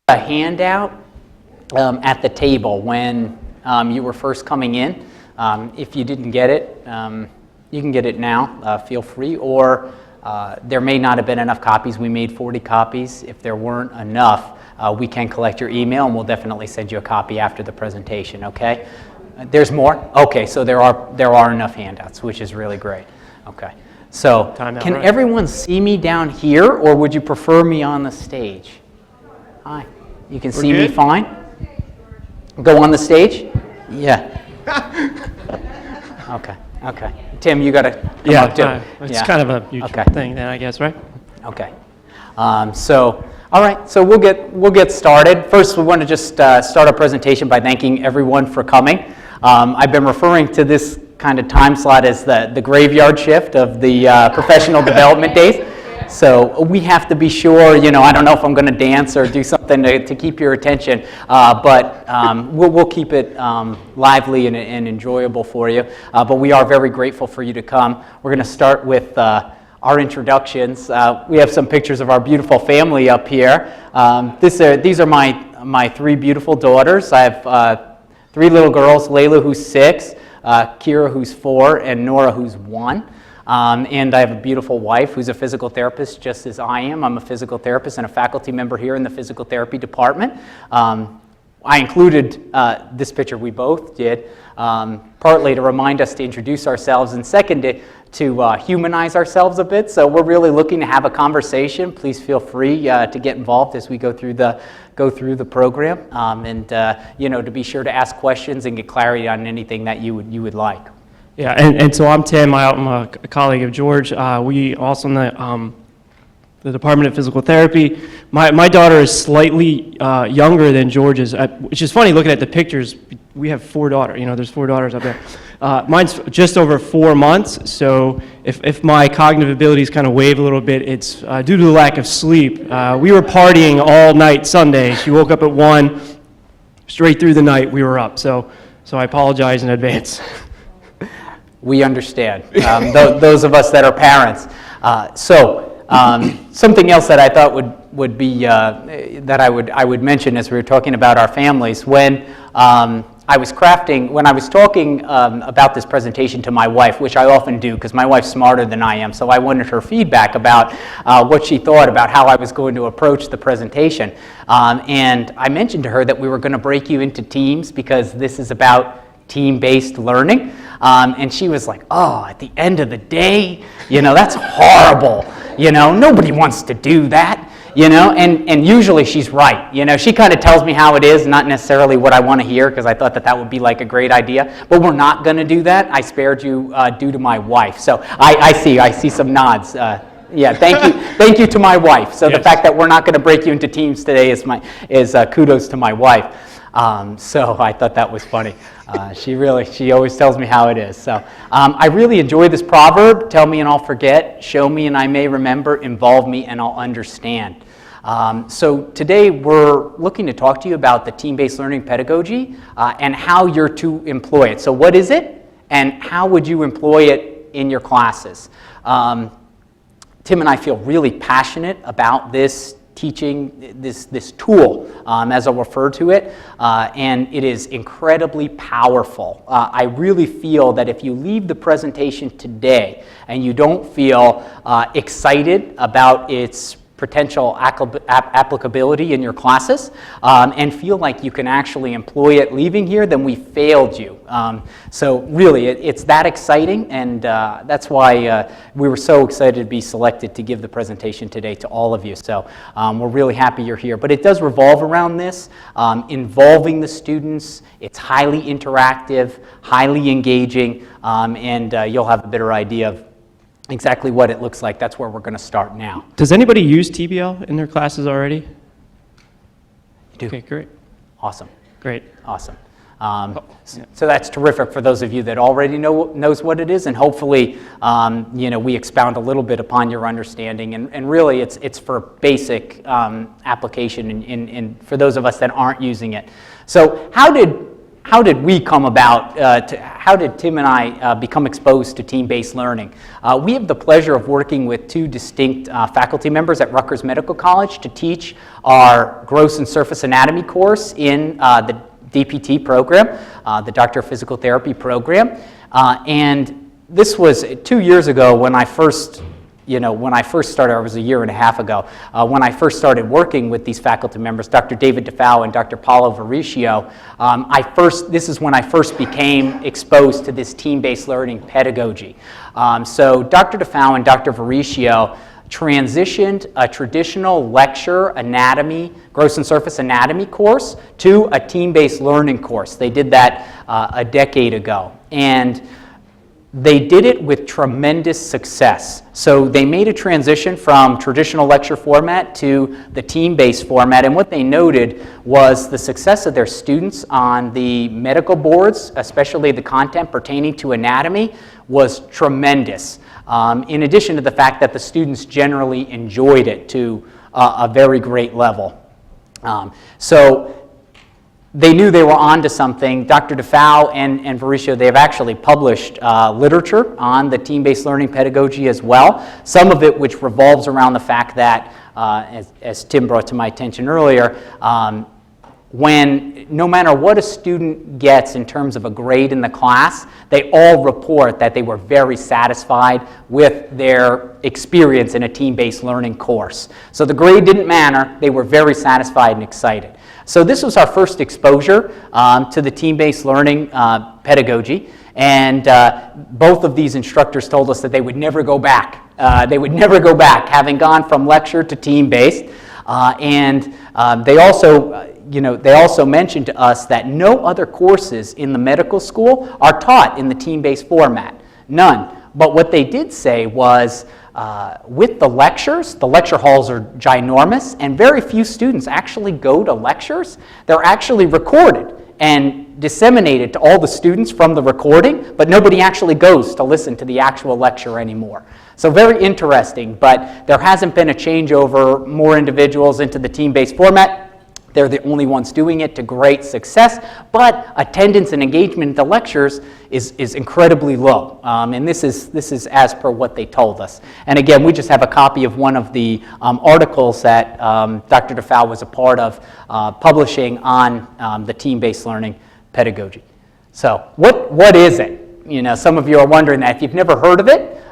a handout at the table when you were first coming in. If you didn't get it, you can get it now, feel free, or there may not have been enough copies. We made 40 copies. If there weren't enough, we can collect your email and we'll definitely send you a copy after the presentation, okay? There's more? Okay, so there are enough handouts, which is really great. Okay, so can everyone see me down here, or would you prefer me on the stage? Hi, you can see me fine? Go on the stage? Yeah. Okay. Tim, you got to come up too. It's kind of a mutual thing then, I guess, right? Okay. All right, so we'll get started. First, we want to just start our presentation by thanking everyone for coming. I've been referring to this kind of time slot as the graveyard shift of the professional development days. So we have to be sure, I don't know if I'm going to dance or do something to keep your attention, but we'll keep it lively and enjoyable for you. But we are very grateful for you to come. We're going to start with our introductions. We have some pictures of our beautiful family up here. These are my three beautiful daughters. I have 3 little girls, Layla, who's 6, Kira, who's 4, and Nora, who's 1. And I have a beautiful wife who's a physical therapist, just as I am. I'm a physical therapist and a faculty member here in the physical therapy department. I included this picture, we both did, partly to remind us to introduce ourselves, and second, to humanize ourselves a bit. So we're really looking to have a conversation. Please feel free to get involved as we go through the program, and to be sure to ask questions and get clarity on anything that you would like. Yeah, and so I'm Tim. I'm a colleague of George. We also in the Department of Physical Therapy. My daughter is slightly younger than George's, which is funny looking at the pictures. We have 4 daughters. There's 4 daughters up there. Mine's just over 4 months. So if my cognitive abilities kind of wave a little bit, it's due to the lack of sleep. We were partying all night Sunday. She woke up at 1, straight through the night. We were up. So I apologize in advance. We understand, those of us that are parents. Something else that I thought would be that I would mention as we were talking about our families, when I was talking about this presentation to my wife, which I often do because my wife's smarter than I am, so I wanted her feedback about what she thought about how I was going to approach the presentation. And I mentioned to her that we were going to break you into teams because this is about team-based learning. And she was like, oh, at the end of the day, that's horrible. Nobody wants to do that, and usually she's right. She kind of tells me how it is, not necessarily what I want to hear, because I thought that would be like a great idea, but we're not going to do that. I spared you due to my wife. So I see some nods. Yeah, thank you to my wife. So yes. The fact that we're not going to break you into teams today is kudos to my wife. So I thought that was funny. She always tells me how it is. So I really enjoy this proverb, tell me and I'll forget, show me and I may remember, involve me and I'll understand. So today we're looking to talk to you about the team-based learning pedagogy and how you're to employ it. So what is it and how would you employ it in your classes? Tim and I feel really passionate about this teaching, this tool, as I'll refer to it, and it is incredibly powerful. I really feel that if you leave the presentation today and you don't feel excited about its potential applicability in your classes and feel like you can actually employ it leaving here, then we failed you. So really, it's that exciting, and that's why we were so excited to be selected to give the presentation today to all of you. So we're really happy you're here. But it does revolve around this, involving the students. It's highly interactive, highly engaging, and you'll have a better idea of exactly what it looks like. That's where we're going to start now. Does anybody use TBL in their classes already? You do. Okay, great. Awesome. Great. Awesome. So that's terrific for those of you that already knows what it is, and hopefully we expound a little bit upon your understanding, and really it's for basic application and for those of us that aren't using it. So how how did we come about, how did Tim and I become exposed to team-based learning? We have the pleasure of working with two distinct faculty members at Rutgers Medical College to teach our gross and surface anatomy course in the DPT program, the Doctor of Physical Therapy program. And this was 2 years ago when I first started, it was a year and a half ago, when I first started working with these faculty members, Dr. David DeFau and Dr. Paulo Varicio, this is when I first became exposed to this team-based learning pedagogy. So Dr. DeFau and Dr. Varicio transitioned a traditional lecture anatomy, gross and surface anatomy course to a team-based learning course. They did that a decade ago. And they did it with tremendous success. So they made a transition from traditional lecture format to the team-based format, and what they noted was the success of their students on the medical boards, especially the content pertaining to anatomy, was tremendous. In addition to the fact that the students generally enjoyed it to a very great level. So they knew they were onto something. Dr. DeFau and Varicio, they have actually published literature on the team-based learning pedagogy as well, some of it which revolves around the fact that, as Tim brought to my attention earlier, when no matter what a student gets in terms of a grade in the class, they all report that they were very satisfied with their experience in a team-based learning course. So the grade didn't matter, they were very satisfied and excited. So this was our first exposure to the team-based learning pedagogy, and both of these instructors told us that they would never go back. They would never go back, having gone from lecture to team-based. And they also mentioned to us that no other courses in the medical school are taught in the team-based format. None. But what they did say was, with the lecture halls are ginormous, and very few students actually go to lectures. They're actually recorded and disseminated to all the students from the recording, but nobody actually goes to listen to the actual lecture anymore. So very interesting, but there hasn't been a changeover, more individuals into the team-based format. They're the only ones doing it to great success, but attendance and engagement in the lectures is incredibly low. And this is as per what they told us. And again, we just have a copy of one of the articles that Dr. DeFau was a part of publishing on the team-based learning pedagogy. So what is it? You know, some of you are wondering that. If you've never heard of it,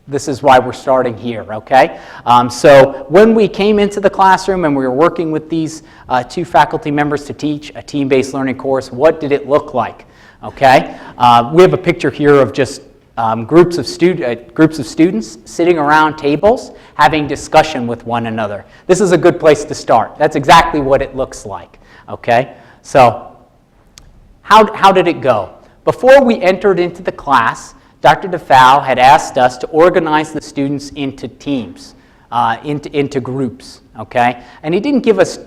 this is why we're starting here, okay? So when we came into the classroom and we were working with these two faculty members to teach a team-based learning course, what did it look like, okay? We have a picture here of just groups of students sitting around tables having discussion with one another. This is a good place to start. That's exactly what it looks like, okay? So how did it go? Before we entered into the class, Dr. DeFau had asked us to organize the students into teams, into groups, okay? And he didn't give us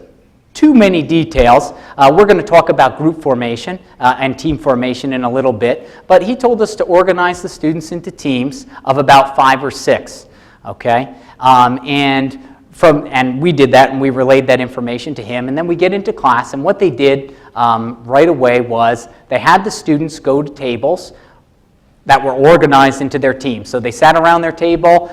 too many details. We're going to talk about group formation and team formation in a little bit, but he told us to organize the students into teams of about 5 or 6, okay? And we did that, and we relayed that information to him, and then we get into class, and what they did right away was they had the students go to tables that were organized into their team. So they sat around their table,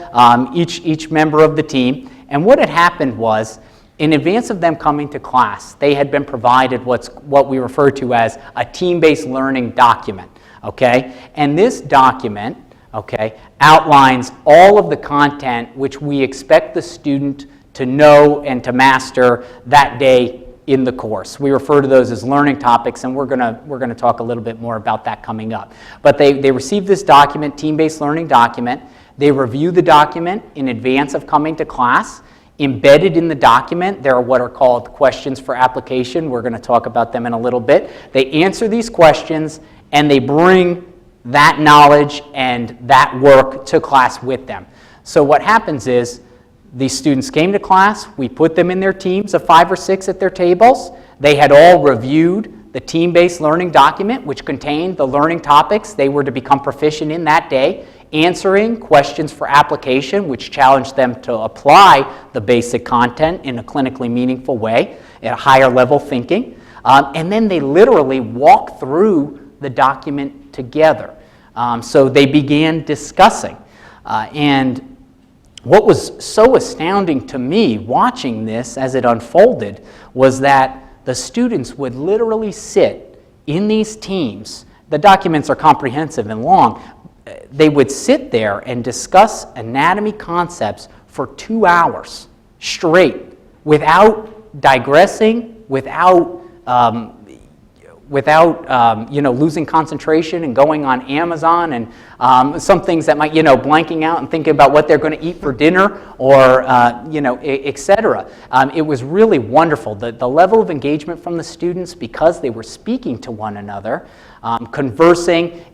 each member of the team, and what had happened was, in advance of them coming to class, they had been provided what we refer to as a team-based learning document, okay? And this document, okay, outlines all of the content which we expect the student to know and to master that day in the course. We refer to those as learning topics, and we're gonna talk a little bit more about that coming up. But they receive this document, team-based learning document. They review the document in advance of coming to class. Embedded in the document, there are what are called questions for application. We're gonna talk about them in a little bit. They answer these questions, and they bring that knowledge and that work to class with them. So what happens is, these students came to class, we put them in their teams of 5 or 6 at their tables. They had all reviewed the team-based learning document, which contained the learning topics they were to become proficient in that day, answering questions for application, which challenged them to apply the basic content in a clinically meaningful way, at a higher level thinking. and then they literally walk through the document together. So they began discussing. And what was so astounding to me watching this as it unfolded was that the students would literally sit in these teams. The documents are comprehensive and long. They would sit there and discuss anatomy concepts for 2 hours straight without digressing, without losing concentration and going on Amazon and some things that might, blanking out and thinking about what they're going to eat for dinner or, et cetera. It was really wonderful. The level of engagement from the students, because they were speaking to one another, conversing,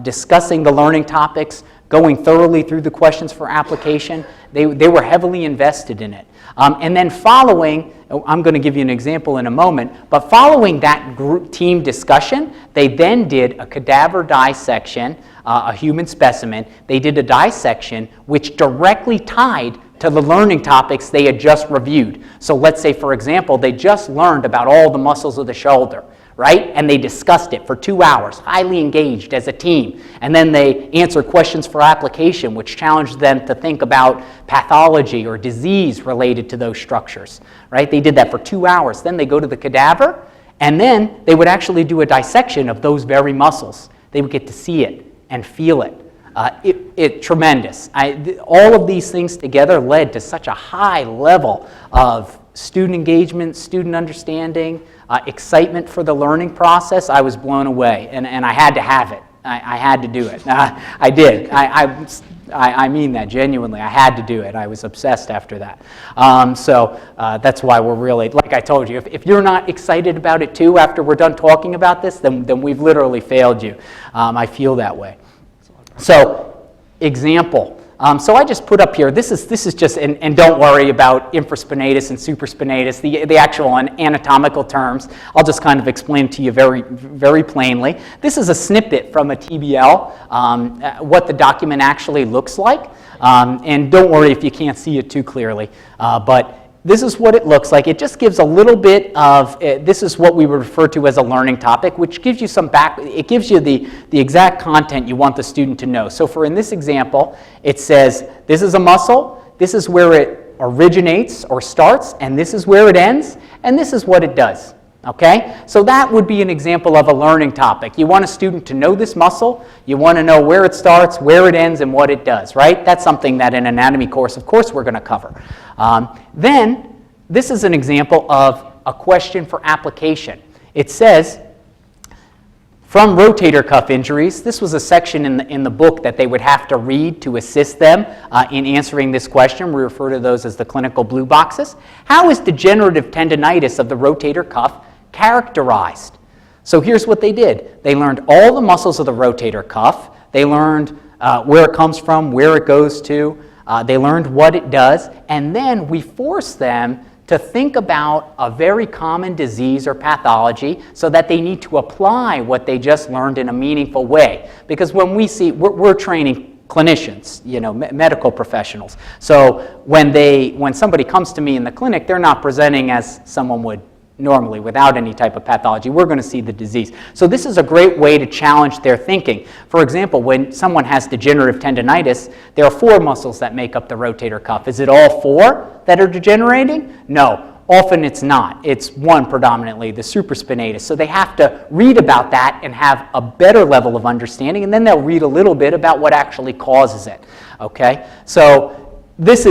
discussing the learning topics, going thoroughly through the questions for application. They were heavily invested in it. And then following, I'm going to give you an example in a moment, but following that group team discussion, they then did a cadaver dissection, a human specimen. They did a dissection which directly tied to the learning topics they had just reviewed. So let's say, for example, they just learned about all the muscles of the shoulder, right? And they discussed it for 2 hours, highly engaged as a team. And then they answered questions for application, which challenged them to think about pathology or disease related to those structures, right? They did that for 2 hours. Then they go to the cadaver, and then they would actually do a dissection of those very muscles. They would get to see it and feel it. Tremendous. All of these things together led to such a high level of student engagement, student understanding, excitement for the learning process. I was blown away, and I had to have it. I had to do it. I did. I mean that genuinely. I had to do it. I was obsessed after that. So that's why we're really, like I told you, if you're not excited about it too after we're done talking about this, then we've literally failed you. I feel that way. So, example. So I just put up here, this is just, and don't worry about infraspinatus and supraspinatus, the actual anatomical terms. I'll just kind of explain to you very, very plainly. This is a snippet from a TBL, what the document actually looks like. And don't worry if you can't see it too clearly, but this is what it looks like. It just gives a little bit of, this is what we would refer to as a learning topic, which gives you it gives you the exact content you want the student to know. So for in this example, it says, this is a muscle, this is where it originates or starts, and this is where it ends, and this is what it does. Okay? So that would be an example of a learning topic. You want a student to know this muscle, you want to know where it starts, where it ends, and what it does, right? That's something that in an anatomy course, of course, we're going to cover. Then, this is an example of a question for application. It says, from rotator cuff injuries, this was a section in the book that they would have to read to assist them in answering this question. We refer to those as the clinical blue boxes. How is degenerative tendinitis of the rotator cuff characterized? So here's what they did. They learned all the muscles of the rotator cuff. They learned where it comes from, where it goes to. They learned what it does. And then we forced them to think about a very common disease or pathology so that they need to apply what they just learned in a meaningful way. Because when we see, we're training clinicians, medical professionals. So when somebody comes to me in the clinic, they're not presenting as someone would normally without any type of pathology. We're going to see the disease. So this is a great way to challenge their thinking. For example, when someone has degenerative tendinitis, there are 4 muscles that make up the rotator cuff. Is it all 4 that are degenerating? No. Often it's not. It's one predominantly, the supraspinatus. So they have to read about that and have a better level of understanding, and then they'll read a little bit about what actually causes it. Okay? So this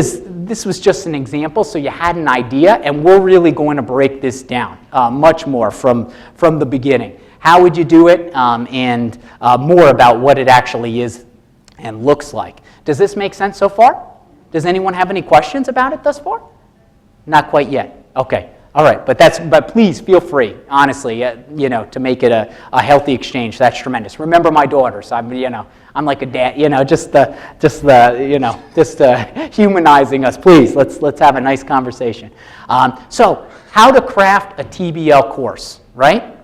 was just an example, so you had an idea, and we're really going to break this down much more from the beginning. How would you do it, and more about what it actually is and looks like. Does this make sense so far? Does anyone have any questions about it thus far? Not quite yet. Okay. All right, but please feel free, honestly, to make it a healthy exchange. That's tremendous. Remember my daughters. I'm like a dad. Just humanizing us. Please, let's have a nice conversation. So, how to craft a TBL course, right?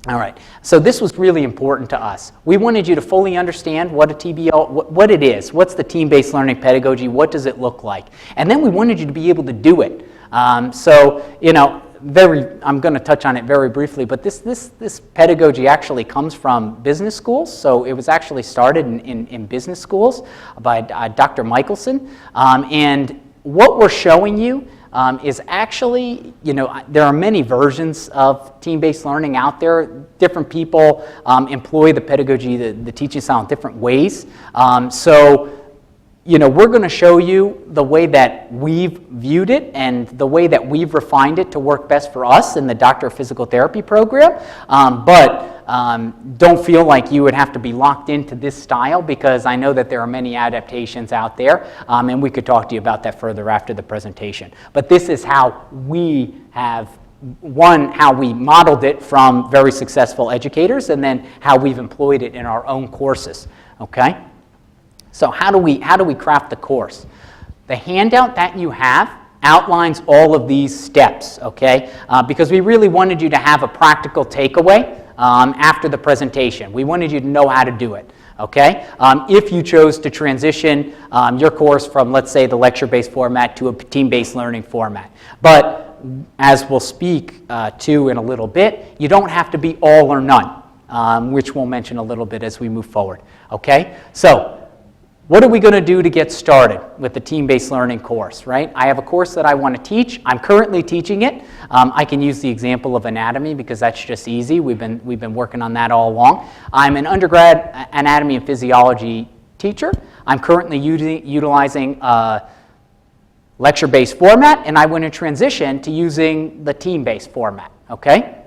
All right. So this was really important to us. We wanted you to fully understand what a TBL, what it is. What's the team-based learning pedagogy? What does it look like? And then we wanted you to be able to do it. I'm going to touch on it very briefly, but this pedagogy actually comes from business schools. So it was actually started in business schools by Dr. Michelson. And what we're showing you is actually, there are many versions of team-based learning out there. Different people employ the pedagogy, the teaching style in different ways. We're going to show you the way that we've viewed it and the way that we've refined it to work best for us in the Doctor of Physical Therapy program. Don't feel like you would have to be locked into this style, because I know that there are many adaptations out there, and we could talk to you about that further after the presentation. But this is how we have, how we modeled it from very successful educators, and then how we've employed it in our own courses, okay? So how do we craft the course? The handout that you have outlines all of these steps, okay? Because we really wanted you to have a practical takeaway after the presentation. We wanted you to know how to do it, okay? If you chose to transition your course from, let's say, the lecture-based format to a team-based learning format. But as we'll speak to in a little bit, you don't have to be all or none, which we'll mention a little bit as we move forward, okay? So, what are we going to do to get started with the team-based learning course, right? I have a course that I want to teach. I'm currently teaching it. I can use the example of anatomy because that's just easy. We've been working on that all along. I'm an undergrad anatomy and physiology teacher. I'm currently utilizing a lecture-based format, and I want to transition to using the team-based format, okay?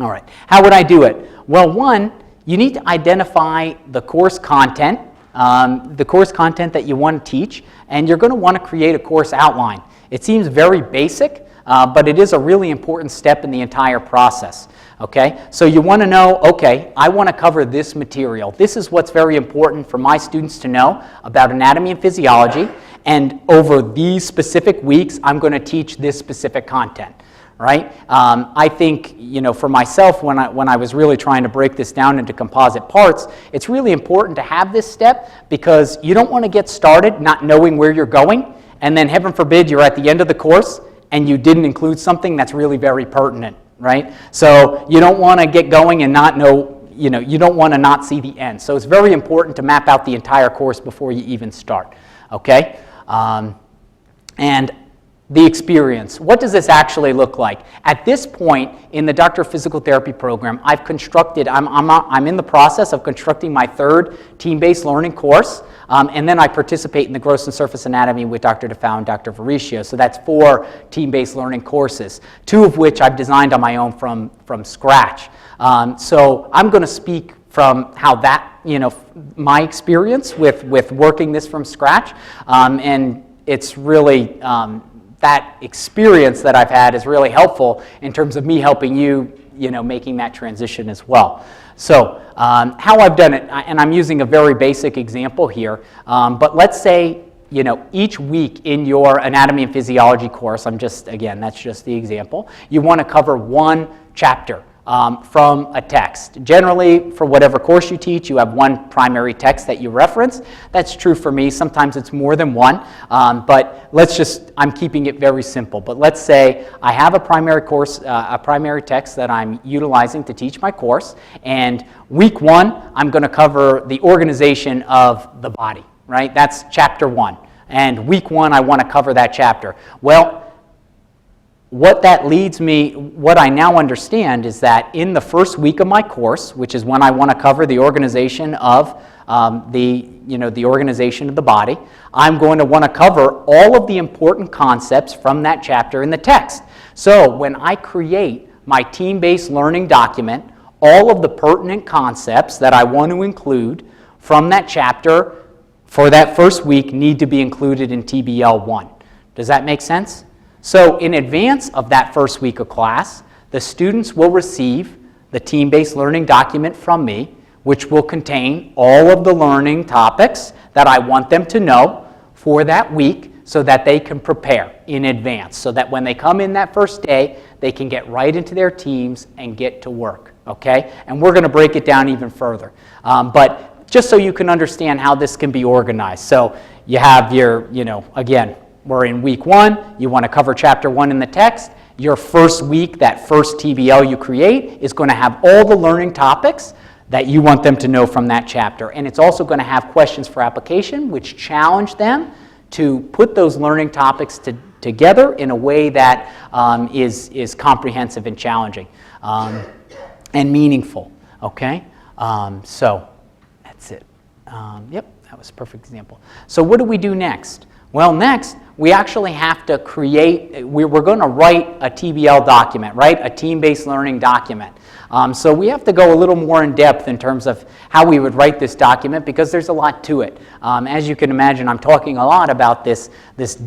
All right. How would I do it? Well, one, you need to identify the course content, that you want to teach, and you're going to want to create a course outline. It seems very basic, but it is a really important step in the entire process, okay? So you want to know, okay, I want to cover this material. This is what's very important for my students to know about anatomy and physiology, and over these specific weeks, I'm going to teach this specific content. Right? I think, for myself, when I was really trying to break this down into composite parts, it's really important to have this step, because you don't want to get started not knowing where you're going, and then heaven forbid you're at the end of the course and you didn't include something that's really very pertinent, right? So you don't want to get going and not know, you don't want to not see the end. So it's very important to map out the entire course before you even start, okay? And the experience. What does this actually look like? At this point in the Doctor of Physical Therapy program, I'm in the process of constructing my third team-based learning course, and then I participate in the Gross and Surface Anatomy with Dr. DeFau and Dr. Varicio. So that's 4 team-based learning courses, 2 of which I've designed on my own from scratch. So I'm going to speak from how that, my experience with working this from scratch, and it's really that experience that I've had is really helpful in terms of me helping you, making that transition as well. So how I've done it, and I'm using a very basic example here, but let's say, each week in your anatomy and physiology course, that's just the example, you want to cover one chapter from a text. Generally, for whatever course you teach, you have one primary text that you reference. That's true for me. Sometimes it's more than one, but I'm keeping it very simple. But let's say I have a primary course, a primary text that I'm utilizing to teach my course, and week 1, I'm going to cover the organization of the body, right? That's chapter 1. And week 1, I want to cover that chapter. Well, what I now understand is that in the first week of my course, which is when I want to cover the organization of the organization of the body, I'm going to want to cover all of the important concepts from that chapter in the text. So when I create my team-based learning document, all of the pertinent concepts that I want to include from that chapter for that first week need to be included in TBL 1. Does that make sense? So in advance of that first week of class, the students will receive the team-based learning document from me, which will contain all of the learning topics that I want them to know for that week so that they can prepare in advance, so that when they come in that first day, they can get right into their teams and get to work, okay? And we're going to break it down even further. But just so you can understand how this can be organized. So you have your, again, we're in week 1, you want to cover chapter 1 in the text. Your first week, that first TBL you create, is going to have all the learning topics that you want them to know from that chapter. And it's also going to have questions for application, which challenge them to put those learning topics together in a way that is comprehensive and challenging and meaningful. Okay? So that's it. Yep, that was a perfect example. So what do we do next? Well, next, we actually have to create, we're going to write a TBL document, right? A team-based learning document. So we have to go a little more in depth in terms of how we would write this document because there's a lot to it. As you can imagine, I'm talking a lot about this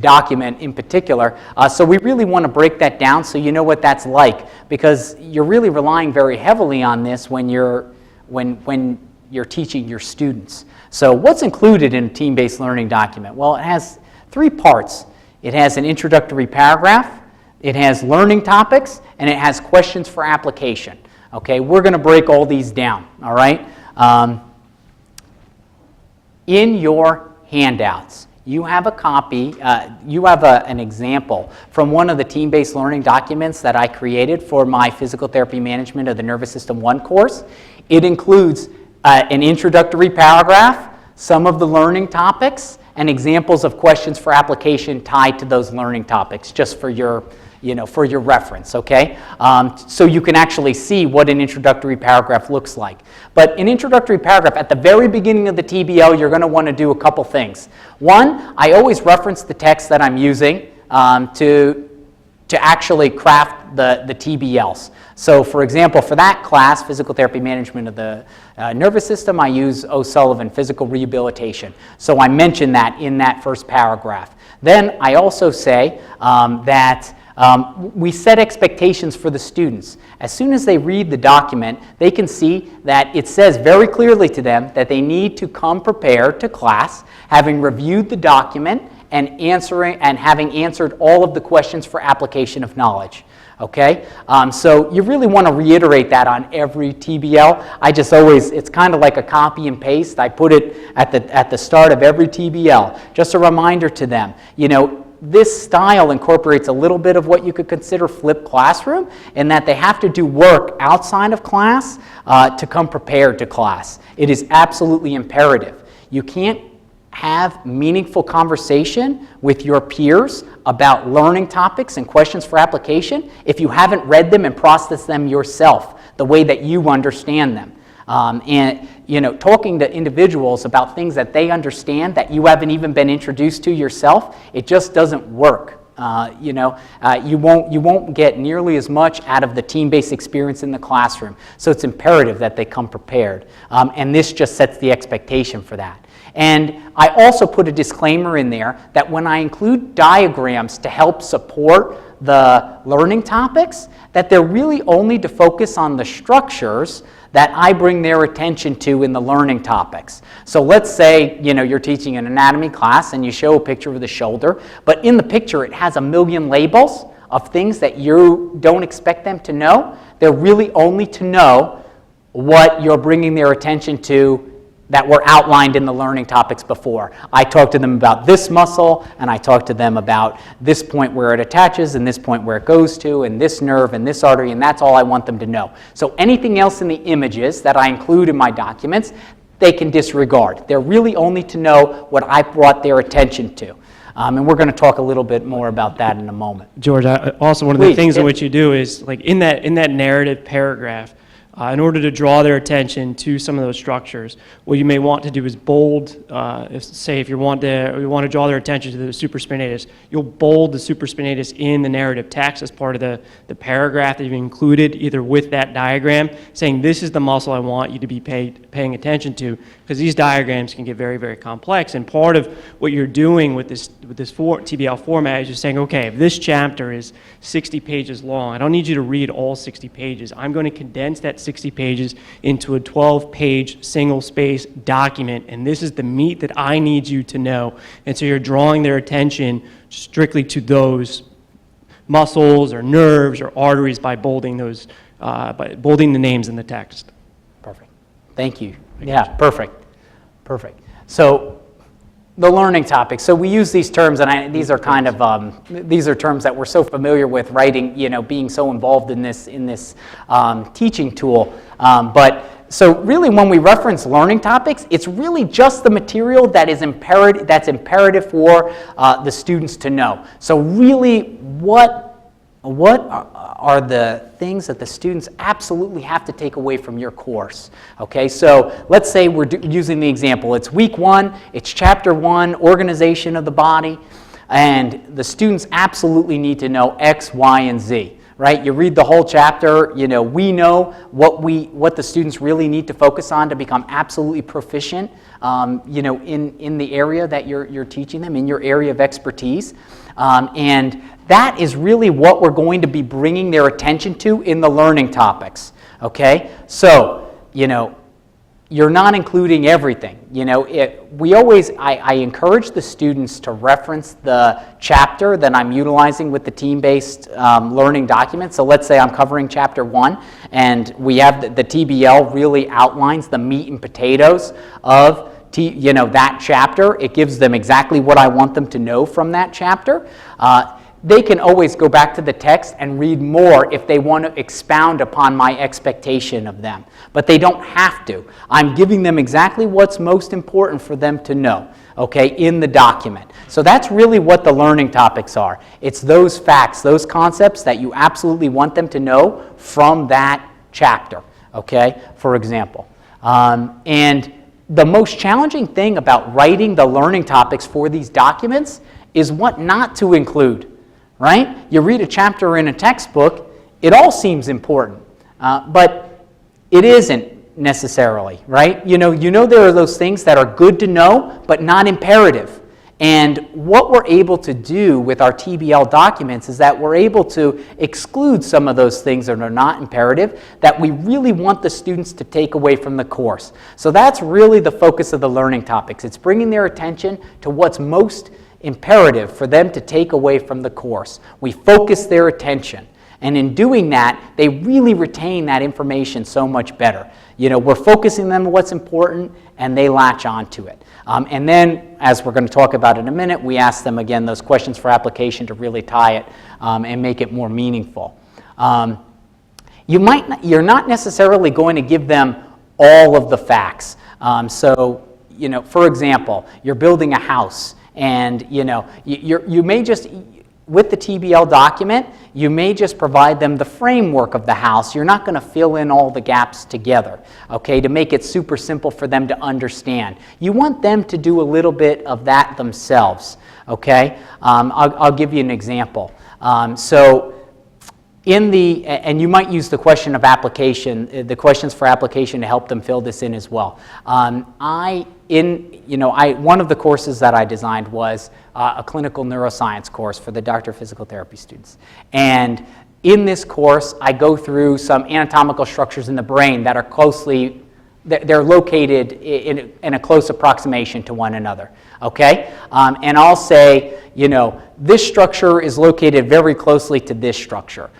document in particular. So we really want to break that down so you know what that's like because you're really relying very heavily on this when you're teaching your students. So what's included in a team-based learning document? Well, it has 3 parts. It has an introductory paragraph, it has learning topics, and it has questions for application. Okay, we're going to break all these down, all right? In your handouts, you have a copy, you have an example from one of the team-based learning documents that I created for my Physical Therapy Management of the Nervous System 1 course. It includes an introductory paragraph, some of the learning topics, and examples of questions for application tied to those learning topics, just for your, for your reference, okay? So you can actually see what an introductory paragraph looks like. But an introductory paragraph, at the very beginning of the TBL, you're going to want to do a couple things. One, I always reference the text that I'm using to actually craft the TBLs. So for example, for that class, Physical Therapy Management of the Nervous System, I use O'Sullivan, Physical Rehabilitation. So I mention that in that first paragraph. Then I also say that we set expectations for the students. As soon as they read the document, they can see that it says very clearly to them that they need to come prepared to class, having reviewed the document and having answered all of the questions for application of knowledge. Okay, so you really want to reiterate that on every TBL. I just always, it's kind of like a copy and paste. I put it at the start of every TBL. Just a reminder to them, this style incorporates a little bit of what you could consider flipped classroom in that they have to do work outside of class to come prepared to class. It is absolutely imperative. You can't have meaningful conversation with your peers about learning topics and questions for application if you haven't read them and processed them yourself the way that you understand them. Talking to individuals about things that they understand that you haven't even been introduced to yourself, it just doesn't work. You won't get nearly as much out of the team-based experience in the classroom. So it's imperative that they come prepared. And this just sets the expectation for that. And I also put a disclaimer in there that when I include diagrams to help support the learning topics, that they're really only to focus on the structures that I bring their attention to in the learning topics. So let's say, you're teaching an anatomy class and you show a picture of the shoulder, but in the picture it has a million labels of things that you don't expect them to know. They're really only to know what you're bringing their attention to that were outlined in the learning topics before. I talked to them about this muscle, and I talked to them about this point where it attaches, and this point where it goes to, and this nerve, and this artery, and that's all I want them to know. So anything else in the images that I include in my documents, they can disregard. They're really only to know what I brought their attention to. And we're going to talk a little bit more about that in a moment. George, also one of the things in which you do is, like in that narrative paragraph, in order to draw their attention to some of those structures, what you may want to do is bold, if you want to draw their attention to the supraspinatus, you'll bold the supraspinatus in the narrative text as part of the paragraph that you've included, either with that diagram, saying this is the muscle I want you to be paying attention to, because these diagrams can get very, very complex. And part of what you're doing with this TBL format is just saying, okay, if this chapter is 60 pages long, I don't need you to read all 60 pages. I'm going to condense that 60 pages into a 12-page single-space document, and this is the meat that I need you to know. And so you're drawing their attention strictly to those muscles or nerves or arteries by bolding those, by bolding the names in the text. Perfect. Thank you. Yeah, perfect. Perfect. So The learning topics. So we use these terms, and these are kind of these are terms that we're so familiar with, writing, being so involved in this teaching tool. But so really, when we reference learning topics, it's really just the material that is imperative. That's imperative for the students to know. So really, what are the things that the students absolutely have to take away from your course? Okay, so let's say we're using the example. It's week 1, it's chapter 1, organization of the body, and the students absolutely need to know X, Y, and Z. Right? You read the whole chapter, we know what the students really need to focus on to become absolutely proficient, in the area that you're teaching them, in your area of expertise. And that is really what we're going to be bringing their attention to in the learning topics. Okay? So, you're not including everything. I encourage the students to reference the chapter that I'm utilizing with the team-based learning document. So let's say I'm covering chapter 1, and we have the TBL really outlines the meat and potatoes of that chapter. It gives them exactly what I want them to know from that chapter. They can always go back to the text and read more if they want to expound upon my expectation of them. But they don't have to. I'm giving them exactly what's most important for them to know, okay, in the document. So that's really what the learning topics are. It's those facts, those concepts that you absolutely want them to know from that chapter, okay, for example. And the most challenging thing about writing the learning topics for these documents is what not to include. Right? You read a chapter in a textbook, it all seems important, but it isn't necessarily, right? You know there are those things that are good to know, but not imperative. And what we're able to do with our TBL documents is that we're able to exclude some of those things that are not imperative, that we really want the students to take away from the course. So that's really the focus of the learning topics. It's bringing their attention to what's most imperative for them to take away from the course. We focus their attention, and in doing that, they really retain that information so much better. We're focusing them on what's important, and they latch onto it. And then, as we're going to talk about in a minute, we ask them again those questions for application to really tie it and make it more meaningful. You're not necessarily going to give them all of the facts. For example, you're building a house. And you may just, with the TBL document, you may just provide them the framework of the house. You're not going to fill in all the gaps together, okay, to make it super simple for them to understand. You want them to do a little bit of that themselves, okay? I'll give you an example. And you might use the question of application, the questions for application to help them fill this in as well. One of the courses that I designed was a clinical neuroscience course for the Doctor of Physical Therapy students. And in this course, I go through some anatomical structures in the brain that are they're located in a close approximation to one another, okay? And I'll say, this structure is located very closely to this structure.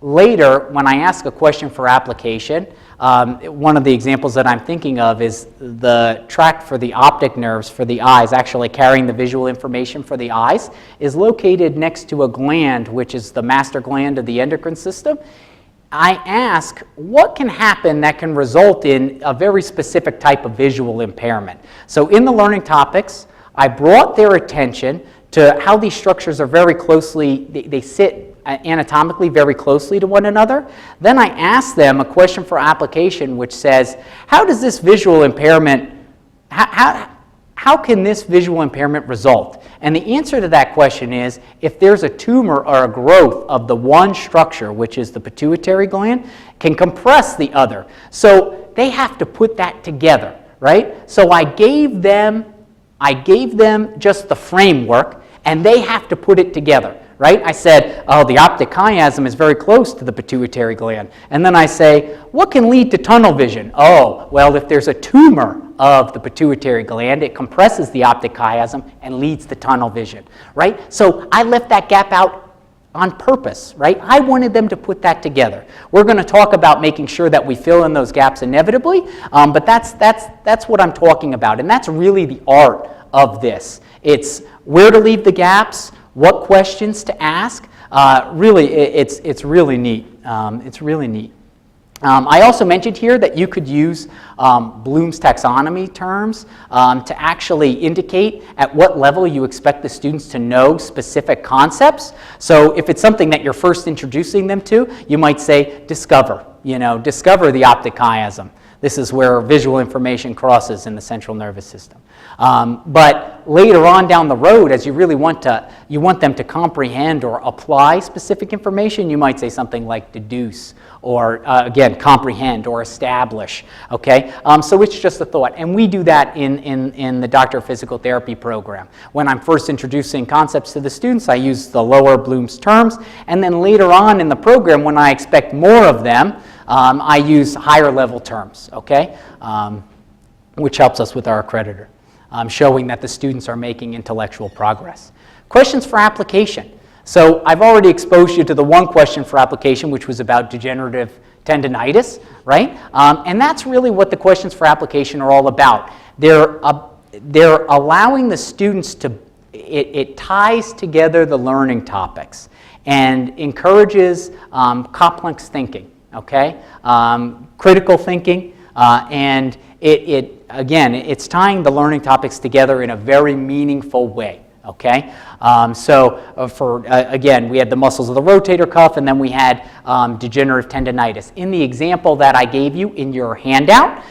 Later, when I ask a question for application, one of the examples that I'm thinking of is the tract for the optic nerves for the eyes, actually carrying the visual information for the eyes, is located next to a gland, which is the master gland of the endocrine system. I ask, what can happen that can result in a very specific type of visual impairment? So in the learning topics, I brought their attention to how these structures are very closely, they sit anatomically very closely to one another. Then I asked them a question for application which says, how does this visual impairment, how can this visual impairment result? And the answer to that question is, if there's a tumor or a growth of the one structure, which is the pituitary gland, can compress the other. So they have to put that together, right? So I gave them just the framework, and they have to put it together. Right? I said, oh, the optic chiasm is very close to the pituitary gland. And then I say, what can lead to tunnel vision? Oh, well, if there's a tumor of the pituitary gland, it compresses the optic chiasm and leads to tunnel vision. Right? So I left that gap out on purpose. Right? I wanted them to put that together. We're going to talk about making sure that we fill in those gaps inevitably, but that's what I'm talking about. And that's really the art of this. It's where to leave the gaps, what questions to ask. Really, it's really neat. It's really neat. I also mentioned here that you could use Bloom's taxonomy terms to actually indicate at what level you expect the students to know specific concepts. So if it's something that you're first introducing them to, you might say, discover, discover the optic chiasm. This is where visual information crosses in the central nervous system. But later on down the road, as you really want them to comprehend or apply specific information, you might say something like deduce, or again, comprehend or establish, okay? So it's just a thought. And we do that in the Doctor of Physical Therapy program. When I'm first introducing concepts to the students, I use the lower Bloom's terms, and then later on in the program, when I expect more of them, I use higher level terms, okay? Which helps us with our accreditor, showing that the students are making intellectual progress. Questions for application. So I've already exposed you to the one question for application, which was about degenerative tendinitis, right? And that's really what the questions for application are all about. They're allowing the students to, it ties together the learning topics and encourages complex thinking, okay? Critical thinking, and again, it's tying the learning topics together in a very meaningful way. Okay, again, we had the muscles of the rotator cuff, and then we had degenerative tendinitis. In the example that I gave you in your handout,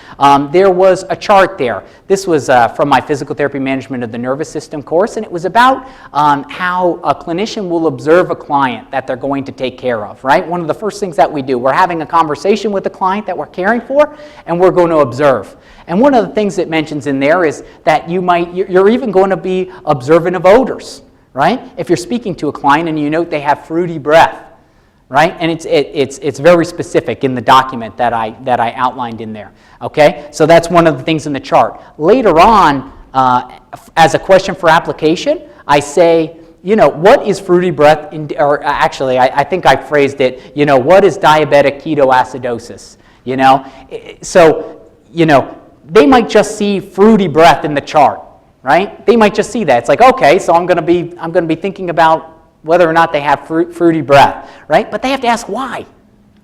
there was a chart there. This was from my Physical Therapy Management of the Nervous System course, and it was about how a clinician will observe a client that they're going to take care of, right? One of the first things that we do, we're having a conversation with the client that we're caring for, and we're going to observe. And one of the things it mentions in there is that you're even going to be observant of odors, right? If you're speaking to a client and you note they have fruity breath, right? And it's very specific in the document that I outlined in there, okay? So that's one of the things in the chart. Later on, as a question for application, I say, what is fruity breath, or actually, I think I phrased it, what is diabetic ketoacidosis, So, they might just see fruity breath in the chart, right? They might just see that. It's like, okay, so I'm going to be thinking about whether or not they have fruity breath, right? But they have to ask why.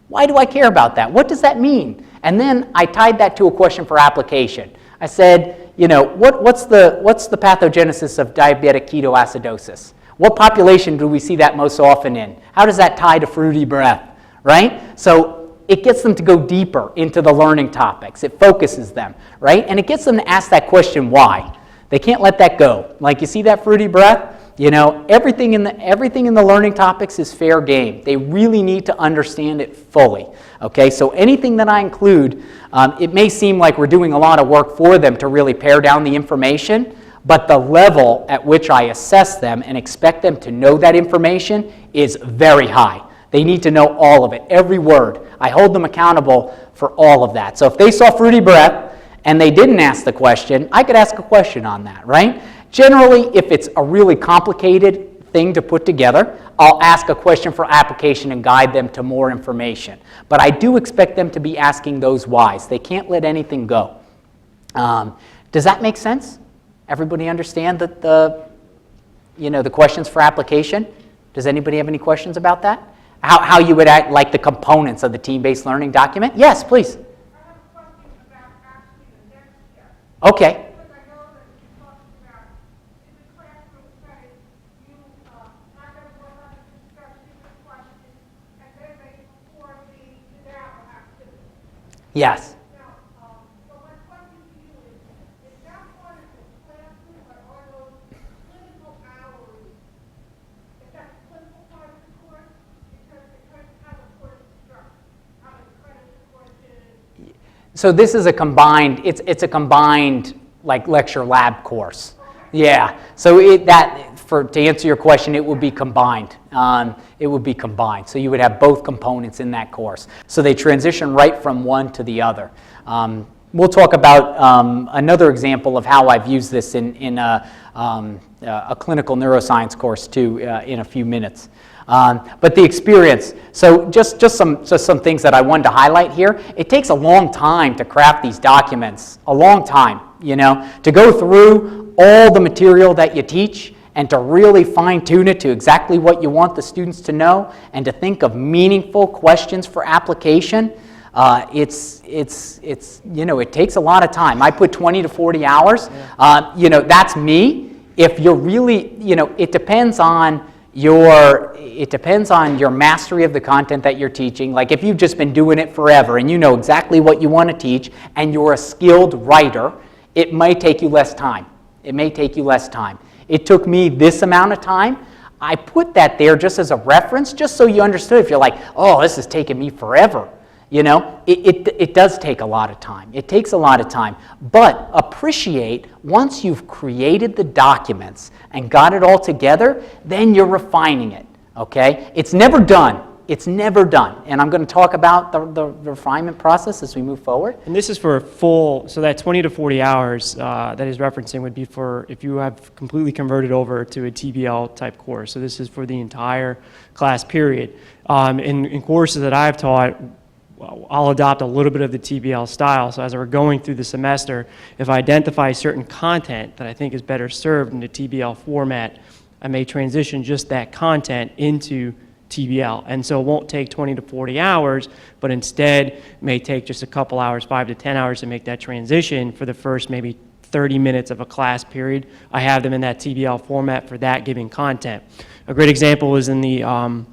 Why do I care about that? What does that mean? And then I tied that to a question for application. I said, what's the pathogenesis of diabetic ketoacidosis? What population do we see that most often in? How does that tie to fruity breath, right? So it gets them to go deeper into the learning topics. It focuses them, right? And it gets them to ask that question, why? They can't let that go. Like, you see that fruity breath? Everything in the learning topics is fair game. They really need to understand it fully, okay? So anything that I include, it may seem like we're doing a lot of work for them to really pare down the information, but the level at which I assess them and expect them to know that information is very high. They need to know all of it, every word. I hold them accountable for all of that. So if they saw fruity breath and they didn't ask the question, I could ask a question on that, right? Generally, if it's a really complicated thing to put together, I'll ask a question for application and guide them to more information. But I do expect them to be asking those whys. They can't let anything go. Does that make sense? Everybody understand that the questions for application? Does anybody have any questions about that? How you would act, like the components of the team-based learning document? Yes, please. I have a question about actually the next step. Okay. Because I know that you talked about in the classroom setting, you not everyone has to discuss different questions, and then they perform the now activity. Yes. Now, so my question to you is that part of the classroom, or are those clinical hours? Is that the clinical part of the course? Because it depends how the course is structured, how many credits the course is. So this is a combined, it's a combined like lecture lab course. Yeah. So to answer your question, it would be combined. It would be combined. So you would have both components in that course. So they transition right from one to the other. We'll talk about another example of how I've used this in a clinical neuroscience course too in a few minutes. But the experience, so just some things that I wanted to highlight here. It takes a long time to craft these documents, a long time, to go through all the material that you teach and to really fine-tune it to exactly what you want the students to know and to think of meaningful questions for application, it takes a lot of time. I put 20 to 40 hours. That's me. If you're really, it depends on your mastery of the content that you're teaching. Like if you've just been doing it forever and you know exactly what you want to teach and you're a skilled writer, it may take you less time. It may take you less time. It took me this amount of time. I put that there just as a reference, just so you understood. If you're like, oh, this is taking me forever, it does take a lot of time. It takes a lot of time. But appreciate, once you've created the documents and got it all together, then you're refining it, okay? It's never done. It's never done. And I'm going to talk about the refinement process as we move forward. And this is for a full, so that 20 to 40 hours that he's referencing would be for if you have completely converted over to a TBL type course. So this is for the entire class period. In courses that I've taught, I'll adopt a little bit of the TBL style. So as we're going through the semester, if I identify certain content that I think is better served in the TBL format, I may transition just that content into TBL. And so it won't take 20 to 40 hours, but instead may take just a couple hours, 5 to 10 hours to make that transition for the first maybe 30 minutes of a class period. I have them in that TBL format for that given content. A great example is in the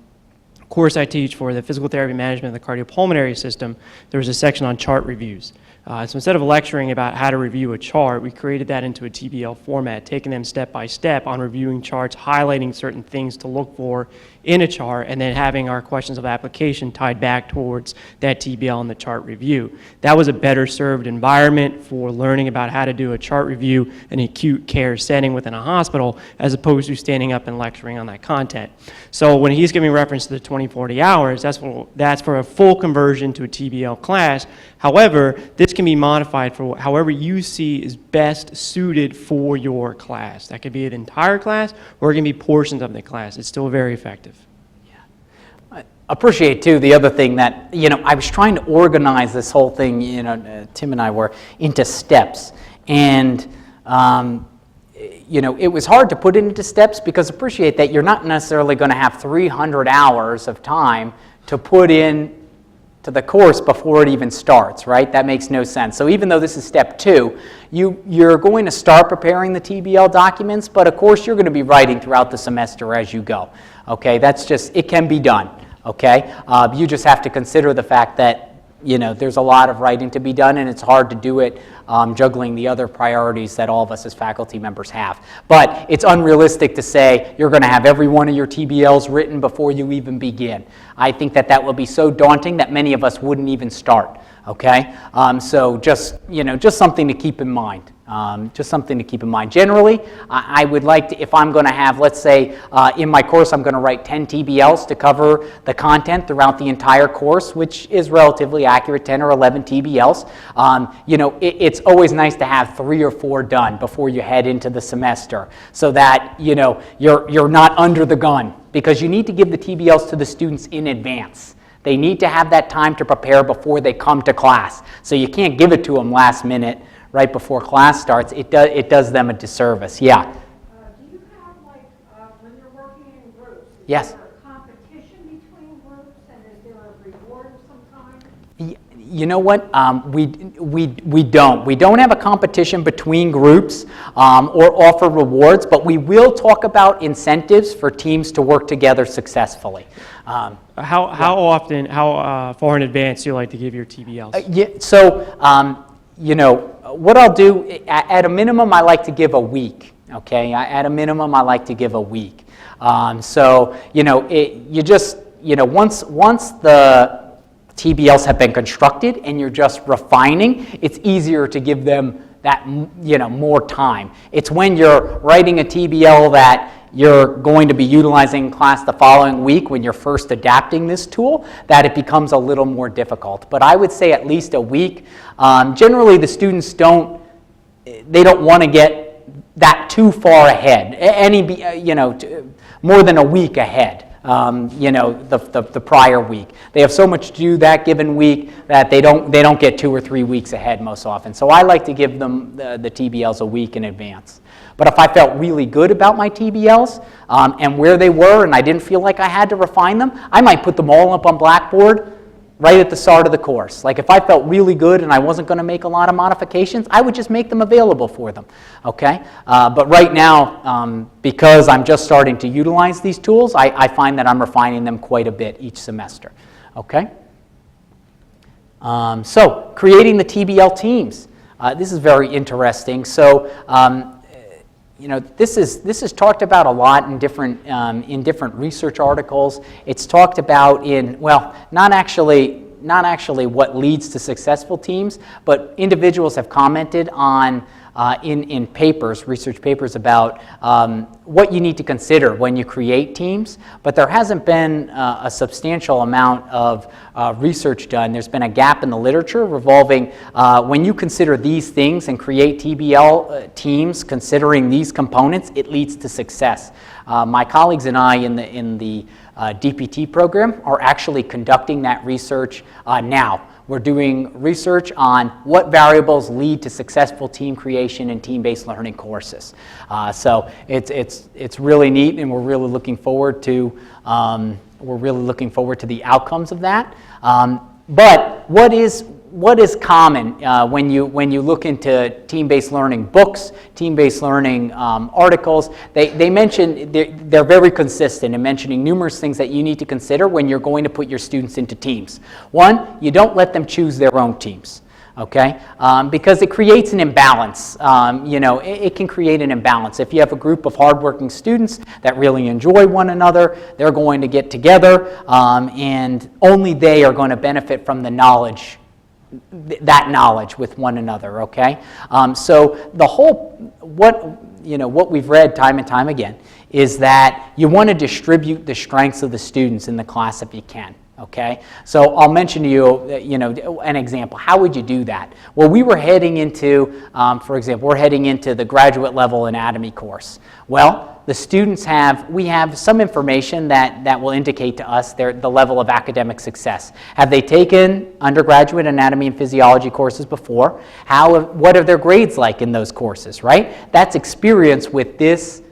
course I teach for the physical therapy management of the cardiopulmonary system. There was a section on chart reviews. So instead of lecturing about how to review a chart, we created that into a TBL format, taking them step by step on reviewing charts, highlighting certain things to look for in a chart, and then having our questions of application tied back towards that TBL and the chart review. That was a better served environment for learning about how to do a chart review in an acute care setting within a hospital, as opposed to standing up and lecturing on that content. So when he's giving reference to the 20-40 hours, that's for a full conversion to a TBL class. However, this can be modified for however you see is best suited for your class. That could be an entire class, or it can be portions of the class. It's still very effective. Appreciate too the other thing that I was trying to organize this whole thing, Tim and I were, into steps, and it was hard to put it into steps because appreciate that you're not necessarily going to have 300 hours of time to put in to the course before it even starts, right? That makes no sense. So even though this is step 2, you're going to start preparing the TBL documents, but of course you're going to be writing throughout the semester as you go. Okay, that's just, it can be done. Okay, you just have to consider the fact that there's a lot of writing to be done, and it's hard to do it juggling the other priorities that all of us as faculty members have. But it's unrealistic to say you're going to have every one of your TBLs written before you even begin. I think that will be so daunting that many of us wouldn't even start. Okay, so just something to keep in mind. Just something to keep in mind. Generally, I would like to, if I'm going to have, let's say, in my course, I'm going to write 10 TBLs to cover the content throughout the entire course, which is relatively accurate, 10 or 11 TBLs. It's always nice to have 3 or 4 done before you head into the semester, so that you're not under the gun, because you need to give the TBLs to the students in advance. They need to have that time to prepare before they come to class. So you can't give it to them last minute, right before class starts. It does them a disservice. Yeah? Do you have, when you're working in groups, Yes. is there a competition between groups, and is there a reward of some kind? You know what? We don't. We don't have a competition between groups or offer rewards, but we will talk about incentives for teams to work together successfully. How often, how far in advance do you like to give your TBLs? What I'll do, at a minimum, I like to give a week, okay? At a minimum, I like to give a week. Once the TBLs have been constructed and you're just refining, it's easier to give them that, more time. It's when you're writing a TBL that you're going to be utilizing in class the following week, when you're first adapting this tool, that it becomes a little more difficult. But I would say at least a week. Generally, the students don't want to get that too far ahead. More than a week ahead. The prior week. They have so much to do that given week that they don't get 2 or 3 weeks ahead most often. So I like to give them the TBLs a week in advance. But if I felt really good about my TBLs and where they were and I didn't feel like I had to refine them, I might put them all up on Blackboard right at the start of the course. Like if I felt really good and I wasn't going to make a lot of modifications, I would just make them available for them, okay? But right now, because I'm just starting to utilize these tools, I find that I'm refining them quite a bit each semester, okay? So creating the TBL teams. This is very interesting. So, you know, this is talked about a lot in different research articles. It's talked about in, well, not actually what leads to successful teams, but individuals have commented on in papers, research papers about what you need to consider when you create teams, but there hasn't been a substantial amount of research done. There's been a gap in the literature revolving when you consider these things and create TBL teams considering these components, it leads to success. My colleagues and I in the DPT program are actually conducting that research now. We're doing research on what variables lead to successful team creation and team-based learning courses. So it's really neat, and we're really looking forward to the outcomes of that. But what is common when you look into team-based learning books, team-based learning articles? They mention they're very consistent in mentioning numerous things that you need to consider when you're going to put your students into teams. One, you don't let them choose their own teams. Okay, because it creates an imbalance. You know, it can create an imbalance. If you have a group of hardworking students that really enjoy one another, they're going to get together, and only they are going to benefit from the knowledge, that knowledge with one another. Okay, so the whole what we've read time and time again is that you want to distribute the strengths of the students in the class if you can. Okay, so I'll mention to you, an example. How would you do that? Well, we were heading into, for example, we're heading into the graduate level anatomy course. Well, the students we have some information that will indicate to us the level of academic success. Have they taken undergraduate anatomy and physiology courses before? What are their grades like in those courses, right? That's experience with the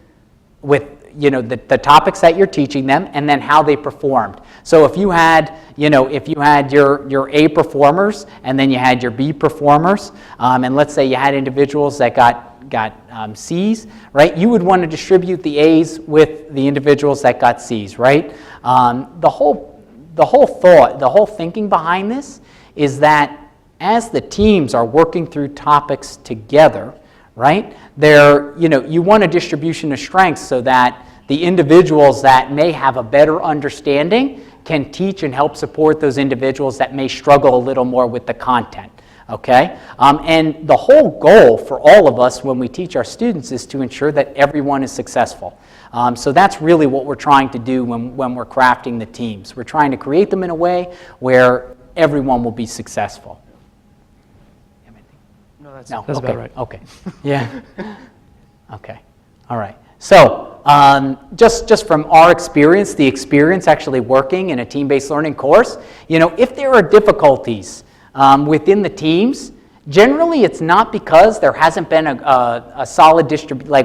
topics that you're teaching them, and then how they performed. So if you had your A performers, and then you had your B performers, and let's say you had individuals that got C's, right? You would want to distribute the A's with the individuals that got C's, right? The whole thinking behind this is that as the teams are working through topics together, right? You want a distribution of strengths so that the individuals that may have a better understanding can teach and help support those individuals that may struggle a little more with the content. Okay? And the whole goal for all of us when we teach our students is to ensure that everyone is successful. So that's really what we're trying to do when we're crafting the teams. We're trying to create them in a way where everyone will be successful. No, that's Okay. about right. Okay. Yeah. Okay. All right. So just from our experience, the experience actually working in a team-based learning course, if there are difficulties within the teams, generally it's not because there hasn't been a solid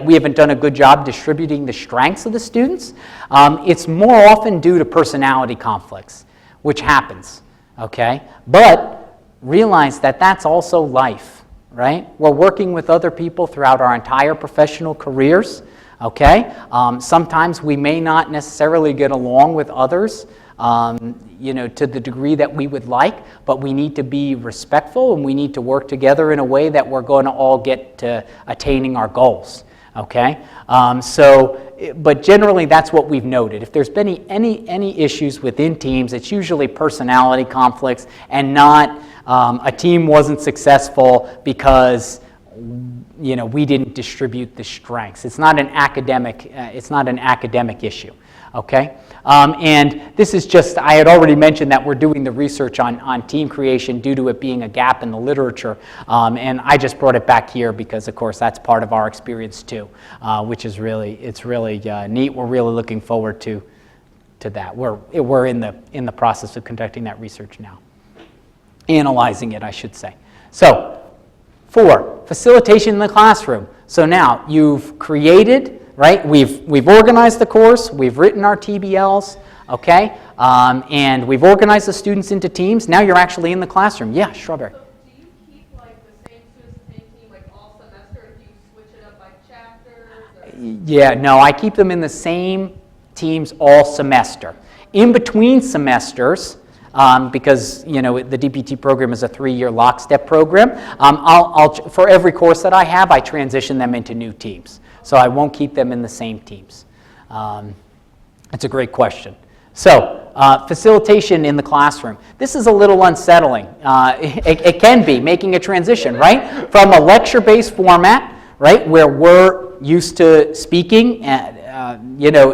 we haven't done a good job distributing the strengths of the students. It's more often due to personality conflicts, which happens. Okay. But realize that that's also life. Right? We're working with other people throughout our entire professional careers, okay? Sometimes we may not necessarily get along with others, to the degree that we would like, but we need to be respectful and we need to work together in a way that we're going to all get to attaining our goals, okay? But generally that's what we've noted. If there's been any issues within teams, it's usually personality conflicts and not a team wasn't successful because we didn't distribute the strengths. It's not an academic issue. Okay, and this is just, I had already mentioned that we're doing the research on team creation due to it being a gap in the literature, and I just brought it back here because, of course, that's part of our experience too, which is really neat. We're really looking forward to that. We're in the process of conducting that research now. Analyzing it, I should say. So, 4, facilitation in the classroom. So now you've created, right? We've organized the course, we've written our TBLs, okay? And we've organized the students into teams. Now you're actually in the classroom. Yeah, Strawberry. So do you keep like the same students, same team, like all semester, or do you switch it up by chapters? Or? Yeah, no, I keep them in the same teams all semester. In between semesters, because the DPT program is a 3-year lockstep program, for every course that I have, I transition them into new teams. So I won't keep them in the same teams. That's a great question. So, facilitation in the classroom. This is a little unsettling. It can be, making a transition, right? From a lecture-based format, right, where we're used to speaking,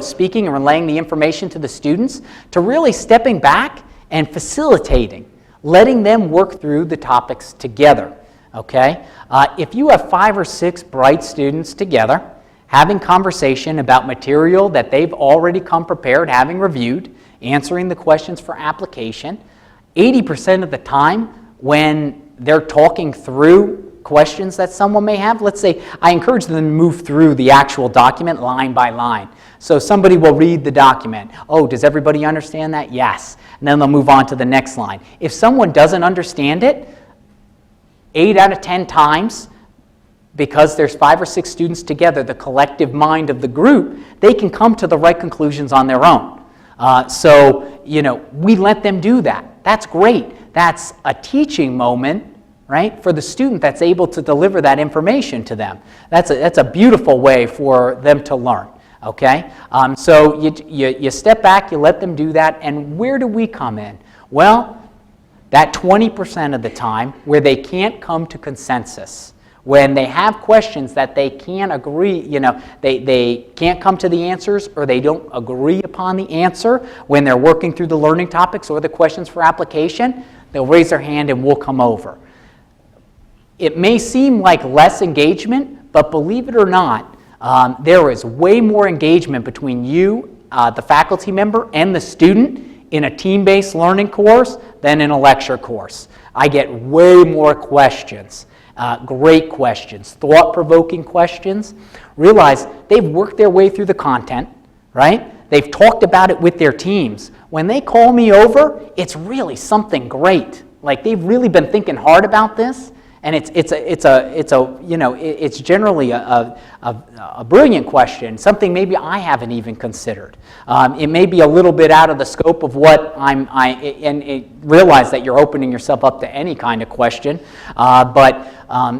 speaking and relaying the information to the students, to really stepping back and facilitating, letting them work through the topics together, okay? If you have 5 or 6 bright students together, having conversation about material that they've already come prepared, having reviewed, answering the questions for application, 80% of the time when they're talking through questions that someone may have, let's say I encourage them to move through the actual document line by line. So somebody will read the document. Oh, does everybody understand that? Yes. And then they'll move on to the next line. If someone doesn't understand it, 8 out of 10 times, because there's 5 or 6 students together, the collective mind of the group, they can come to the right conclusions on their own. We let them do that. That's great. That's a teaching moment, right, for the student that's able to deliver that information to them. That's a beautiful way for them to learn, okay? So you step back, you let them do that, and where do we come in? Well, that 20% of the time where they can't come to consensus, when they have questions that they can't agree, they can't come to the answers or they don't agree upon the answer when they're working through the learning topics or the questions for application, they'll raise their hand and we'll come over. It may seem like less engagement, but believe it or not, there is way more engagement between you, the faculty member, and the student in a team-based learning course than in a lecture course. I get way more questions. Great questions, thought-provoking questions. Realize they've worked their way through the content, right? They've talked about it with their teams. When they call me over, it's really something great. Like they've really been thinking hard about this, and it's generally a brilliant question, something maybe I haven't even considered. It may be a little bit out of the scope of what realize that you're opening yourself up to any kind of question, but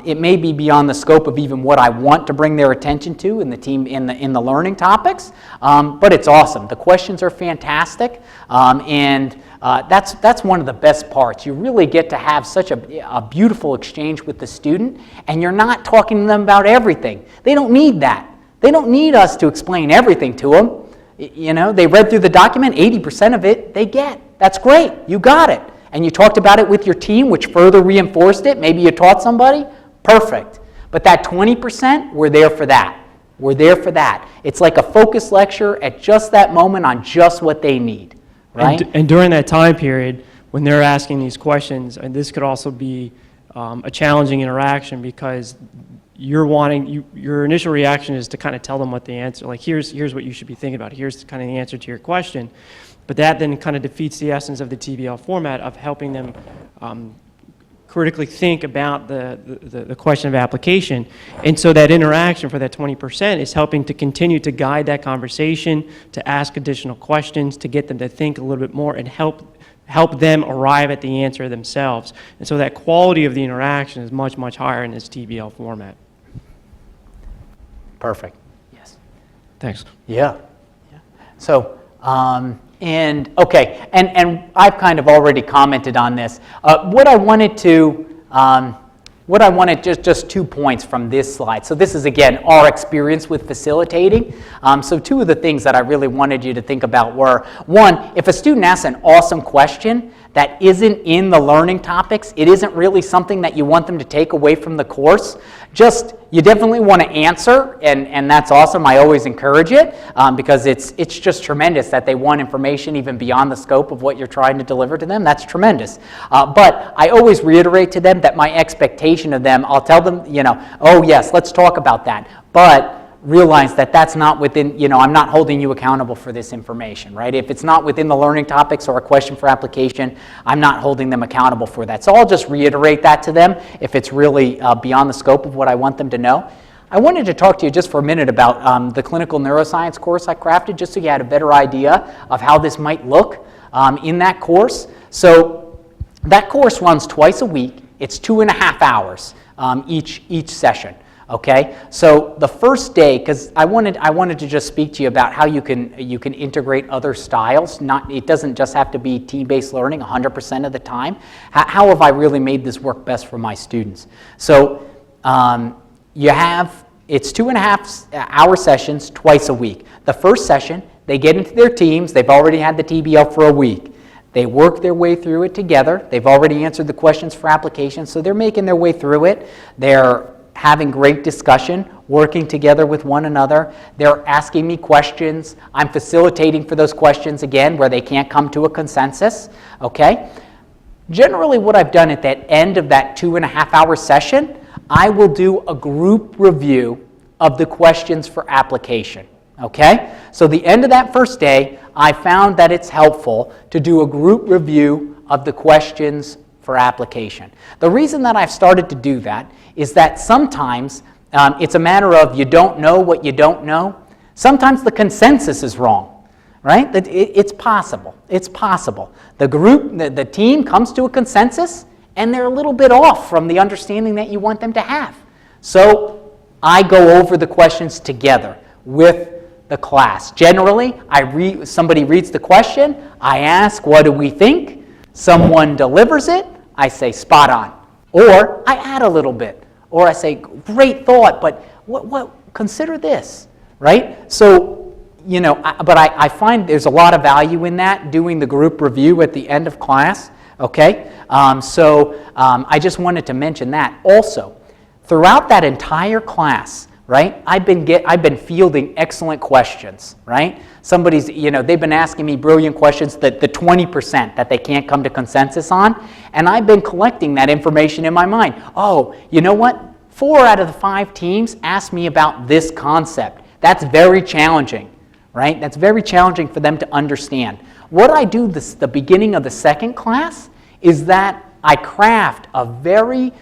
it may be beyond the scope of even what I want to bring their attention to in the team in the learning topics. But it's awesome. The questions are fantastic, and that's one of the best parts. You really get to have such a beautiful exchange with the student, and you're not talking to them about everything. They don't need that. They don't need us to explain everything to them. They read through the document, 80% of it they get. That's great. You got it. And you talked about it with your team, which further reinforced it. Maybe you taught somebody. Perfect. But that 20%, we're there for that. We're there for that. It's like a focus lecture at just that moment on just what they need. Right? And during that time period, when they're asking these questions, and this could also be a challenging interaction because your initial reaction is to kind of tell them what the answer, like here's what you should be thinking about, here's kind of the answer to your question, but that then kind of defeats the essence of the TBL format of helping them critically think about the question of application. And so that interaction for that 20% is helping to continue to guide that conversation, to ask additional questions, to get them to think a little bit more and help them arrive at the answer themselves. And so that quality of the interaction is much, much higher in this TBL format. Perfect. Yes. Thanks. Yeah. So, and I've kind of already commented on this. What I wanted, just 2 points from this slide. So this is, again, our experience with facilitating. So 2 of the things that I really wanted you to think about were, 1, if a student asks an awesome question that isn't in the learning topics, it isn't really something that you want them to take away from the course, just, you definitely want to answer, and that's awesome. I always encourage it because it's just tremendous that they want information even beyond the scope of what you're trying to deliver to them. That's tremendous. But I always reiterate to them that my expectation of them, I'll tell them, oh yes, let's talk about that. But realize that that's not within, I'm not holding you accountable for this information, right? If it's not within the learning topics or a question for application, I'm not holding them accountable for that. So I'll just reiterate that to them if it's really beyond the scope of what I want them to know. I wanted to talk to you just for a minute about the clinical neuroscience course I crafted, just so you had a better idea of how this might look in that course. So that course runs twice a week. It's 2.5 hours each session. Okay, so the first day, because I wanted to just speak to you about how you can integrate other styles. It doesn't just have to be team-based learning 100% of the time. How have I really made this work best for my students? So it's 2.5 hour sessions twice a week. The first session, they get into their teams. They've already had the TBL for a week. They work their way through it together. They've already answered the questions for application, so they're making their way through it. They're having great discussion, working together with one another. They're asking me questions. I'm facilitating for those questions again where they can't come to a consensus, okay? Generally what I've done at that end of that 2.5 hour session, I will do a group review of the questions for application, okay? So the end of that first day, I found that it's helpful to do a group review of the questions for application. The reason that I've started to do that is that sometimes it's a matter of you don't know what you don't know. Sometimes the consensus is wrong, right? It's possible. It's possible. The team comes to a consensus and they're a little bit off from the understanding that you want them to have. So I go over the questions together with the class. Generally, somebody reads the question, I ask, what do we think? Someone delivers it, I say spot on. Or I add a little bit. Or I say, great thought, but what consider this, right? So, but I find there's a lot of value in that, doing the group review at the end of class, okay? I just wanted to mention that. Also, throughout that entire class, right, I've been fielding excellent questions, right? Somebody's, they've been asking me brilliant questions, the 20% that they can't come to consensus on, and I've been collecting that information in my mind. Oh, you know what? 4 out of the 5 teams asked me about this concept. That's very challenging, right? That's very challenging for them to understand. What I do the beginning of the second class is that I craft a very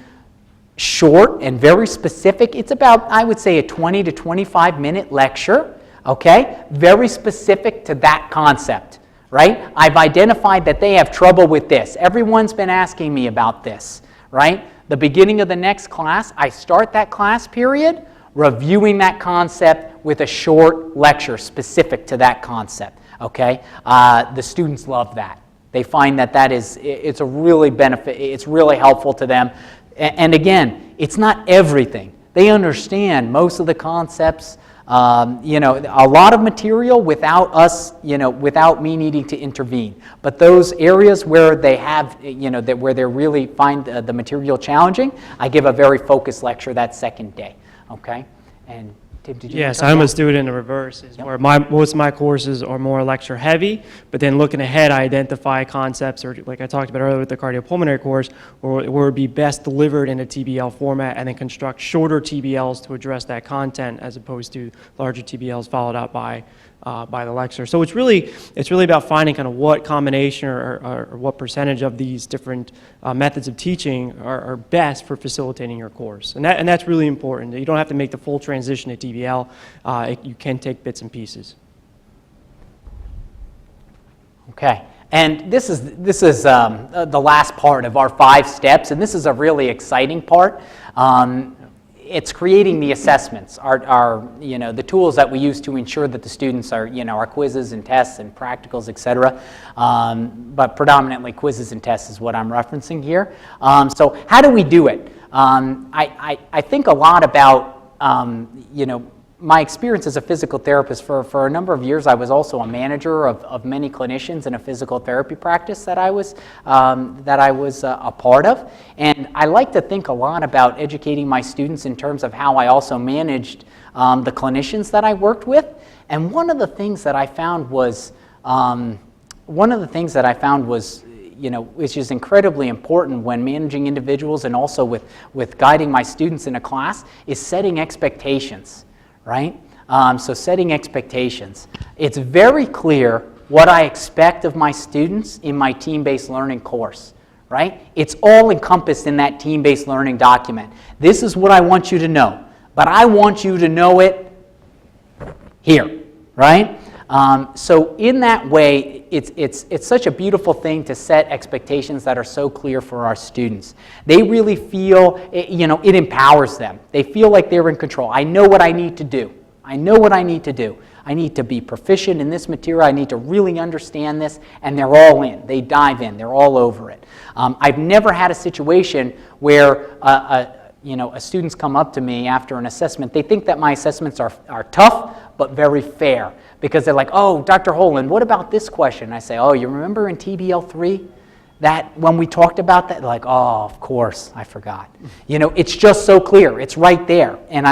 short and very specific, it's about, I would say, a 20 to 25 minute lecture, okay? Very specific to that concept, right? I've identified that they have trouble with this. Everyone's been asking me about this, right? The beginning of the next class, I start that class period reviewing that concept with a short lecture specific to that concept, okay? The students love that. They find that it's a really benefit, it's really helpful to them. And again, it's not everything. They understand most of the concepts, a lot of material without us, without me needing to intervene. But those areas where they have, where they really find the material challenging, I give a very focused lecture that second day, okay? And Tim, did you? Yes, I almost do it in the reverse, where most of my courses are more lecture heavy, but then looking ahead, I identify concepts, or like I talked about earlier with the cardiopulmonary course, where it would be best delivered in a TBL format, and then construct shorter TBLs to address that content, as opposed to larger TBLs followed up by the lecture. So it's really about finding kind of what combination or what percentage of these different methods of teaching are best for facilitating your course, and that's really important. You don't have to make the full transition to TBL. You can take bits and pieces. Okay, and this is the last part of our 5 steps, and this is a really exciting part. It's creating the assessments, the tools that we use to ensure that the students are, our quizzes and tests and practicals, etc. But predominantly quizzes and tests is what I'm referencing here. So how do we do it? I think a lot about, my experience as a physical therapist, for a number of years, I was also a manager of many clinicians in a physical therapy practice that I was a part of. And I like to think a lot about educating my students in terms of how I also managed the clinicians that I worked with. And one of the things that I found was, which is incredibly important when managing individuals and also with guiding my students in a class, is setting expectations, right? So setting expectations. It's very clear what I expect of my students in my team-based learning course, right? It's all encompassed in that team-based learning document. This is what I want you to know, but I want you to know it here, right? So in that way, it's such a beautiful thing to set expectations that are so clear for our students. They really feel, it empowers them. They feel like they're in control. I know what I need to do. I know what I need to do. I need to be proficient in this material. I need to really understand this, and they're all in. They dive in. They're all over it. I've never had a situation where students come up to me after an assessment. They think that my assessments are tough, but very fair. Because they're like, oh, Dr. Holland, what about this question? I say, oh, you remember in TBL 3 that when we talked about that? They're like, oh, of course, I forgot. It's just so clear. It's right there. And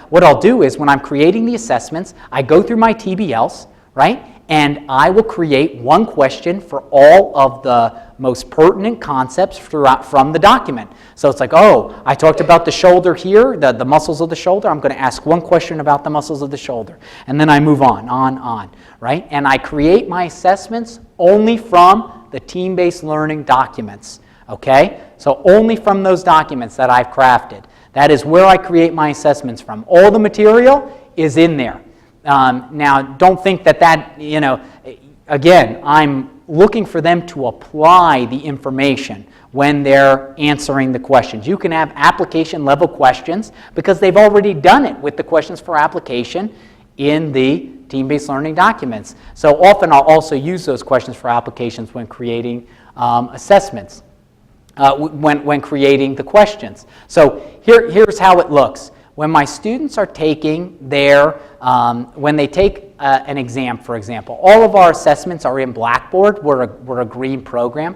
what I'll do is when I'm creating the assessments, I go through my TBLs, right? And I will create one question for all of the most pertinent concepts from the document. So it's like, oh, I talked about the shoulder here, the muscles of the shoulder. I'm going to ask one question about the muscles of the shoulder. And then I move on, right? And I create my assessments only from the team-based learning documents, okay? So only from those documents that I've crafted. That is where I create my assessments from. All the material is in there. Now, don't think that again, I'm looking for them to apply the information when they're answering the questions. You can have application level questions because they've already done it with the questions for application in the team-based learning documents. So often I'll also use those questions for applications when creating assessments, when creating the questions. So here's how it looks. When my students are taking when they take an exam, for example, all of our assessments are in Blackboard. We're a green program,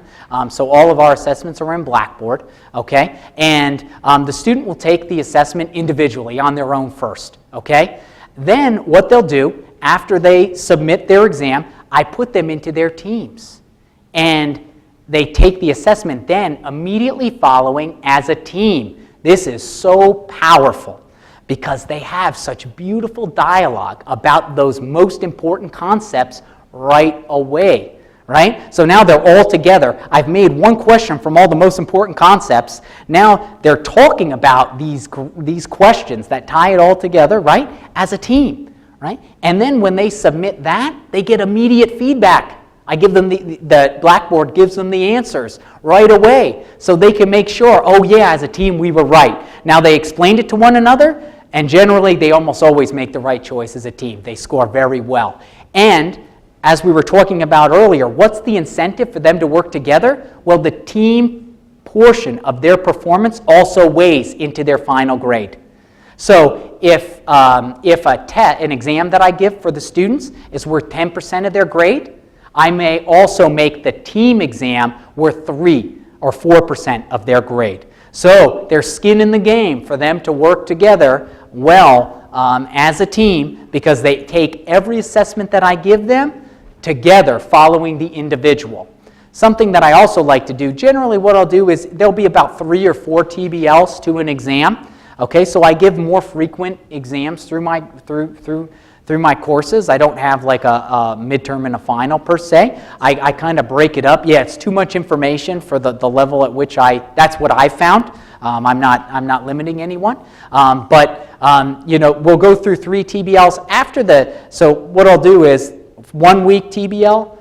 so all of our assessments are in Blackboard, okay? And the student will take the assessment individually on their own first, okay? Then what they'll do, after they submit their exam, I put them into their teams. And they take the assessment then immediately following as a team. This is so powerful, because they have such beautiful dialogue about those most important concepts right away, right? So now they're all together. I've made one question from all the most important concepts. Now they're talking about these questions that tie it all together, right, as a team, right? And then when they submit that, they get immediate feedback. I give them the Blackboard gives them the answers right away, so they can make sure, oh yeah, as a team we were right. Now they explained it to one another, and generally they almost always make the right choice as a team. They score very well. And as we were talking about earlier, what's the incentive for them to work together? Well, the team portion of their performance also weighs into their final grade. So if an exam that I give for the students is worth 10% of their grade, I may also make the team exam worth 3 or 4% of their grade. So there's skin in the game for them to work together well as a team, because they take every assessment that I give them together following the individual. Something that I also like to do, generally what I'll do is there'll be about 3 or 4 TBLs to an exam. Okay, so I give more frequent exams through my courses. I don't have like a midterm and a final per se. I kind of break it up. Yeah, it's too much information for the level at which that's what I found. I'm not limiting anyone. We'll go through 3 TBLs so what I'll do is 1 week TBL,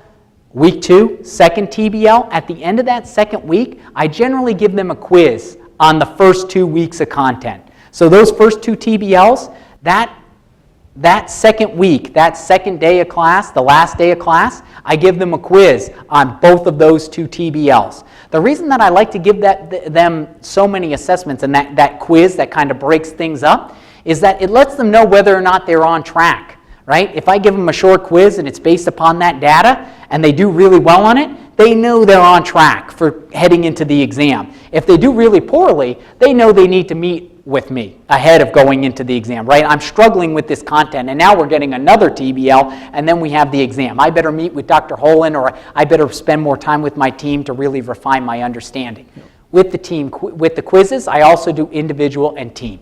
week 2, second TBL. At the end of that second week, I generally give them a quiz on the first 2 weeks of content. So those first 2 TBLs, that second week, that second day of class, the last day of class, I give them a quiz on both of those 2 TBLs. The reason that I like to give them so many assessments and that quiz that kind of breaks things up is that it lets them know whether or not they're on track, right? If I give them a short quiz and it's based upon that data and they do really well on it, they know they're on track for heading into the exam. If they do really poorly, they know they need to meet with me ahead of going into the exam, right? I'm struggling with this content, and now we're getting another TBL, and then we have the exam. I better meet with Dr. Holen, or I better spend more time with my team to really refine my understanding. With the team, with the quizzes, I also do individual and team.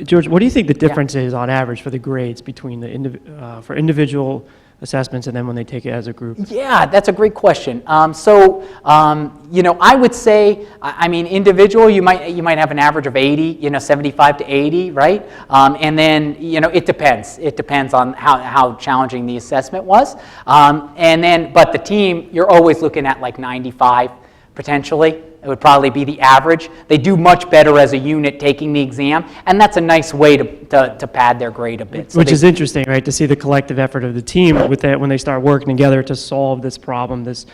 George, what do you think the difference is on average for the grades between the for individual assessments and then when they take it as a group? Yeah, that's a great question. You know, I would say, I mean, individual, you might have an average of 80, you know, 75 to 80, right? And then, you know, it depends. It depends on how challenging the assessment was. But the team, you're always looking at like 95 potentially. It would probably be the average. They do much better as a unit taking the exam, and that's a nice way to pad their grade a bit. So Which is interesting, right, to see the collective effort of the team with that when they start working together to solve this problem, this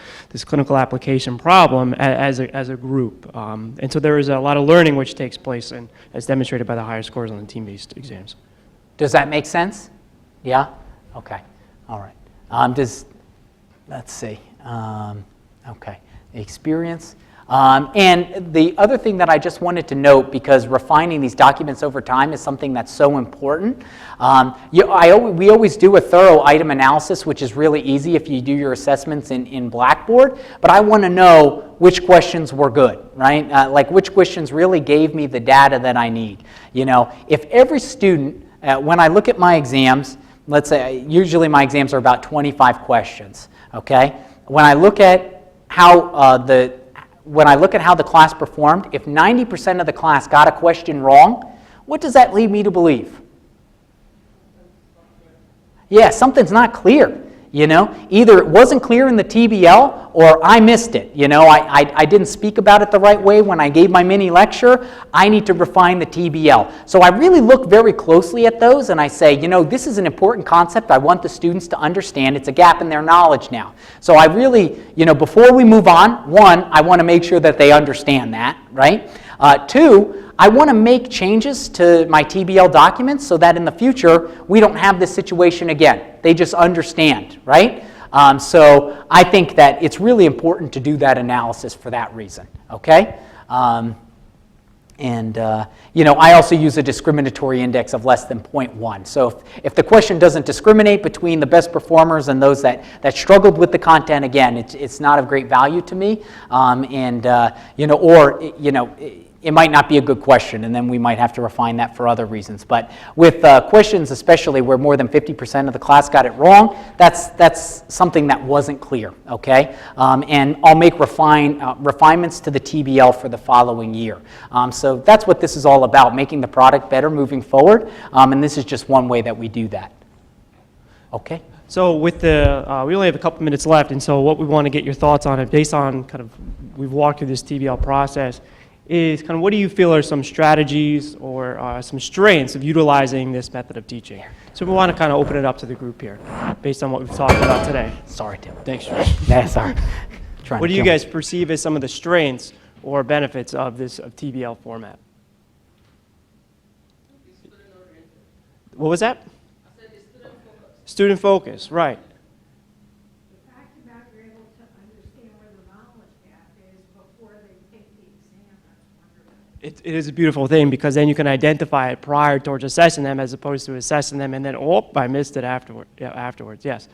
clinical application problem as a group. And so there is a lot of learning which takes place, and as demonstrated by the higher scores on the team-based exams. Does that make sense? Yeah? Okay. All right. Let's see. Okay. The experience. And the other thing that I just wanted to note, because refining these documents over time is something that's so important, we always do a thorough item analysis, which is really easy if you do your assessments in Blackboard, but I want to know which questions were good, right? Like which questions really gave me the data that I need. You know, if every student, when I look at my exams, let's say usually my exams are about 25 questions, okay? When I look at how the class performed, if 90% of the class got a question wrong, what does that lead me to believe? Yeah, something's not clear, you know? Either it wasn't clear in the TBL or I missed it, you know? I didn't speak about it the right way when I gave my mini lecture. I need to refine the TBL. So I really look very closely at those and I say, you know, this is an important concept. I want the students to understand. It's a gap in their knowledge now. So I really, you know, before we move on, one, I want to make sure that they understand that, right? Two, I want to make changes to my TBL documents so that in the future we don't have this situation again. They just understand, right? So I think that it's really important to do that analysis for that reason, okay? You know, I also use a discriminatory index of less than 0.1. So if the question doesn't discriminate between the best performers and those that struggled with the content, again, it's not of great value to me. You know, it might not be a good question, and then we might have to refine that for other reasons. But with questions, especially where more than 50% of the class got it wrong, that's something that wasn't clear, okay? And I'll make refinements to the TBL for the following year. So that's what this is all about, making the product better moving forward, and this is just one way that we do that. Okay? So with we only have a couple minutes left, and so what we want to get your thoughts on it, based on kind of, we've walked through this TBL process, is kind of what do you feel are some strategies or some strengths of utilizing this method of teaching? So we want to kind of open it up to the group here, based on what we've talked about today. Sorry, Tim. Thanks, George. That's sorry. What do you guys perceive as some of the strengths or benefits of this TBL format? What was that? I said it's student focused. Student focus, right. The fact that you're able to understand where the knowledge gap is before they take the exam, that's wonderful. It is a beautiful thing because then you can identify it prior towards assessing them as opposed to assessing them and then, oh, I missed it afterward. Yeah, afterwards, yes.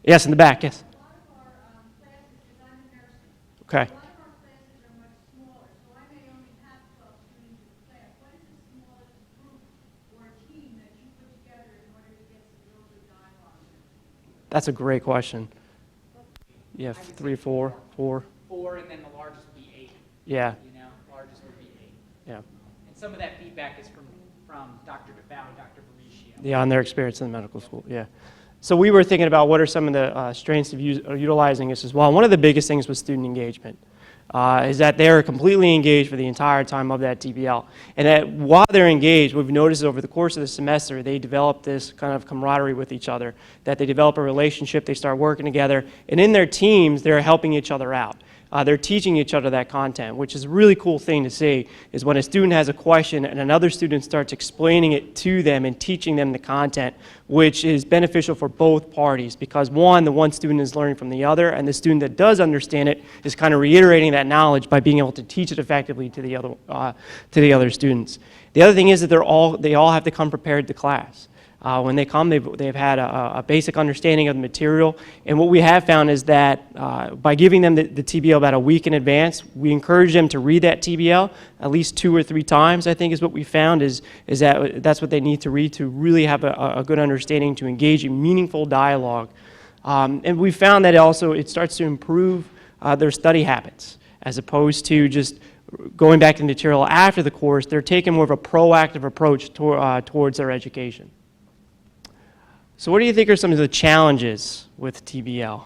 Yes, in the back, yes. A lot of our classes, because I'm in nursing, Okay. a lot of our classes are much smaller, so I may only have 12 students in class. What is the smallest group or team that you put together in order to get some real good dialogue? That's a great question. Yeah, 3, 4, 4. 4, and then the largest would be 8. Yeah, You know, largest would be 8. yeah. And some of that feedback is from Dr. DeFau and Dr. Mauricio. Yeah, on their experience in the medical school, yeah. So we were thinking about what are some of the strengths of utilizing this as well. And one of the biggest things was student engagement. Is that they're completely engaged for the entire time of that TBL. And that while they're engaged, we've noticed over the course of the semester, they develop this kind of camaraderie with each other, that they develop a relationship, they start working together, and in their teams, they're helping each other out. they're teaching each other that content, which is a really cool thing to see, is when a student has a question and another student starts explaining it to them and teaching them the content, which is beneficial for both parties, because one, the one student is learning from the other, and the student that does understand it is kind of reiterating that knowledge by being able to teach it effectively to the other students. The other thing is that they all have to come prepared to class. When they come, they've had a basic understanding of the material, and what we have found is that by giving them the TBL about a week in advance, we encourage them to read that TBL at least 2 or 3 times. I think is what we found is that that's what they need to read to really have a good understanding, to engage in meaningful dialogue. And we found that also it starts to improve their study habits, as opposed to just going back to the material after the course. They're taking more of a proactive approach towards their education. So what do you think are some of the challenges with TBL?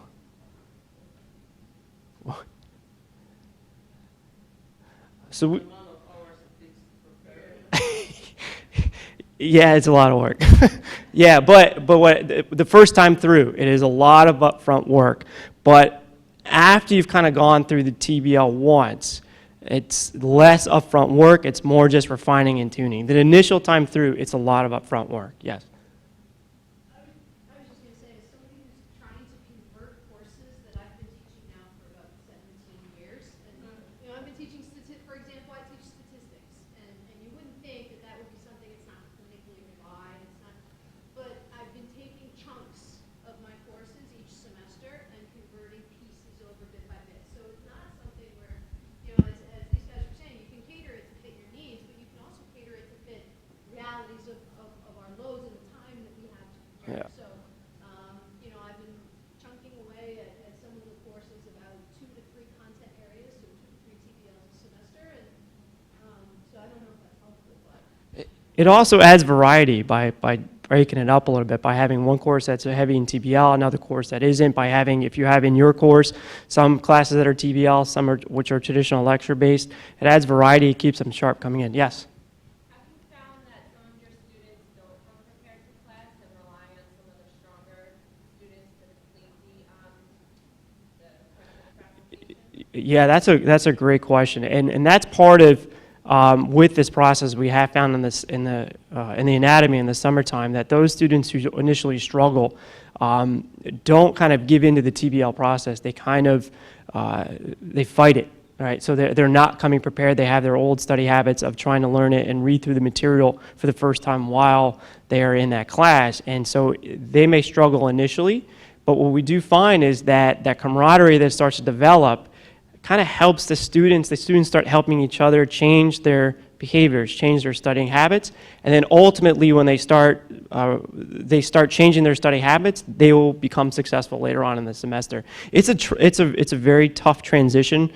So yeah, it's a lot of work. Yeah, but the first time through, it is a lot of upfront work. But after you've kind of gone through the TBL once, it's less upfront work. It's more just refining and tuning. The initial time through, it's a lot of upfront work. Yes. I was just going to say, as somebody who's trying to convert courses that I've been teaching now for about 17 years, and I've been teaching for example, I teach statistics, and you wouldn't think that would be something. It's not clinically relied, it's not, but I've been taking chunks of my courses each semester and converting pieces over bit by bit. So it's not something where, as these guys were saying, you can cater it to fit your needs, but you can also cater it to fit realities of our loads and the time that we have to prepare. Yeah. So, I've been chunking away at some of the courses about 2 to 3 content areas, so 2 to 3 TBLs a semester, and so I don't know if that's helpful, but. It also adds variety by breaking it up a little bit, by having one course that's heavy in TBL, another course that isn't, by having, if you have in your course, some classes that are TBL, some which are traditional lecture-based. It adds variety, it keeps them sharp coming in. Yes? Have you found that some of your students don't come prepared to class and rely on some of the stronger students to complete the Yeah, that's a great question, and that's part of with this process we have found in the anatomy in the summertime, that those students who initially struggle don't kind of give into the TBL process. They kind of they fight it. Right, so they're not coming prepared. They have their old study habits of trying to learn it and read through the material for the first time while they are in that class, and so they may struggle initially. But what we do find is that camaraderie that starts to develop kind of helps the students. The students start helping each other change their behaviors, change their studying habits, and then ultimately when they start changing their study habits, they will become successful later on in the semester. It's a very tough transition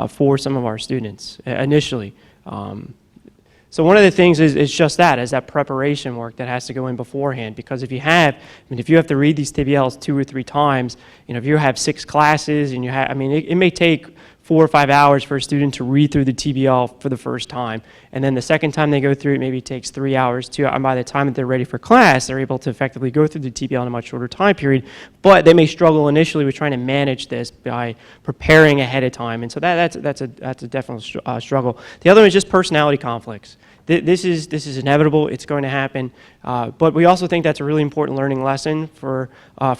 for some of our students initially. So one of the things is just that, is that preparation work that has to go in beforehand. Because if you have to read these TBLs 2 or 3 times, if you have 6 classes and it may take 4 or 5 hours for a student to read through the TBL for the first time, and then the second time they go through it, maybe it takes 3 hours too. And by the time that they're ready for class, they're able to effectively go through the TBL in a much shorter time period. But they may struggle initially with trying to manage this by preparing ahead of time, and so that's a definite struggle. The other one is just personality conflicts. This is inevitable. It's going to happen, but we also think that's a really important learning lesson for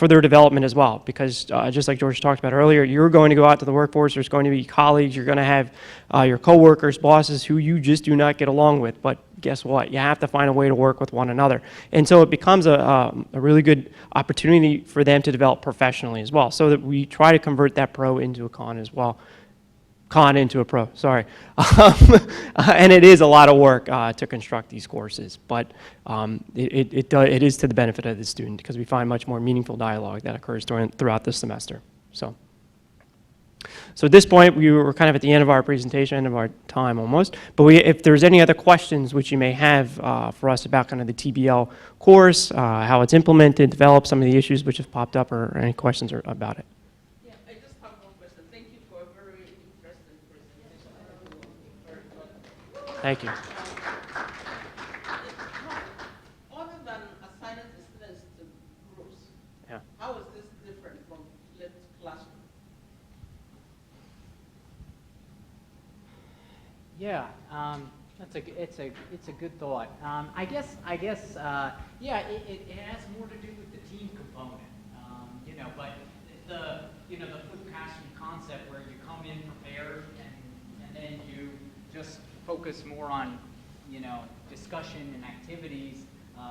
their development as well. Because just like George talked about earlier, you're going to go out to the workforce. There's going to be colleagues. You're going to have your coworkers, bosses who you just do not get along with. But guess what? You have to find a way to work with one another, and so it becomes a really good opportunity for them to develop professionally as well. So that we try to convert that pro into a con as well. Con into a pro, sorry. And it is a lot of work to construct these courses, but it is to the benefit of the student, because we find much more meaningful dialogue that occurs throughout the semester. So at this point, we were kind of at the end of our presentation, end of our time almost, but if there's any other questions which you may have for us about kind of the TBL course, how it's implemented, developed, some of the issues which have popped up, or any questions about it. Thank you. Other than assigning the students to groups, Yeah. how is this different from flipped classroom? Yeah, it's a good thought. Yeah, it has more to do with the team component, but the flipped classroom concept where you come in prepared and then you just focus more on, discussion and activities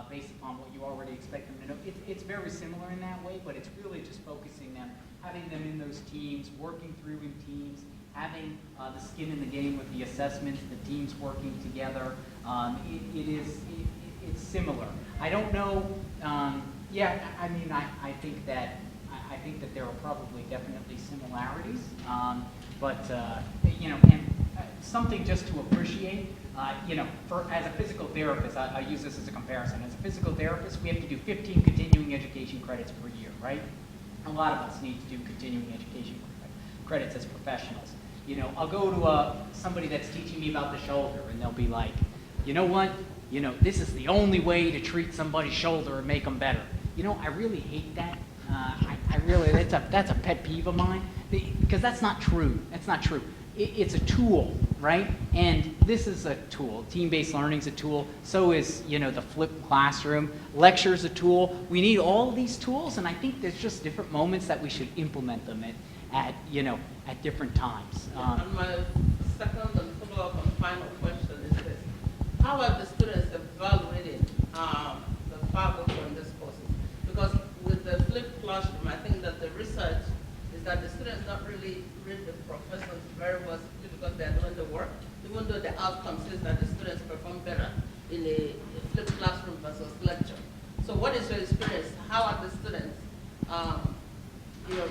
based upon what you already expect them to know. It's very similar in that way, but it's really just focusing them, having them in those teams, working through in teams, having the skin in the game with the assessments, the teams working together. It's similar. I don't know. I think that there are probably definitely similarities, and something just to appreciate. As a physical therapist, I use this as a comparison. As a physical therapist, we have to do 15 continuing education credits per year, right? A lot of us need to do continuing education credits as professionals. I'll go to somebody that's teaching me about the shoulder, and they'll be like, you know what? This is the only way to treat somebody's shoulder and make them better. I really hate that. That's a pet peeve of mine, because that's not true. That's not true. It's a tool, right? And this is a tool. Team-based learning is a tool. So is, the flipped classroom. Lecture's a tool. We need all of these tools, and I think there's just different moments that we should implement them at different times. And my second and follow-up and final question is this. How are the students evaluating the faculty on this courses? Because with the flipped classroom, I think that the research is that the students don't really read the professors very well simply because they're doing the work, even though the outcome says that the students perform better in a flipped classroom versus lecture. So what is your experience? How are the students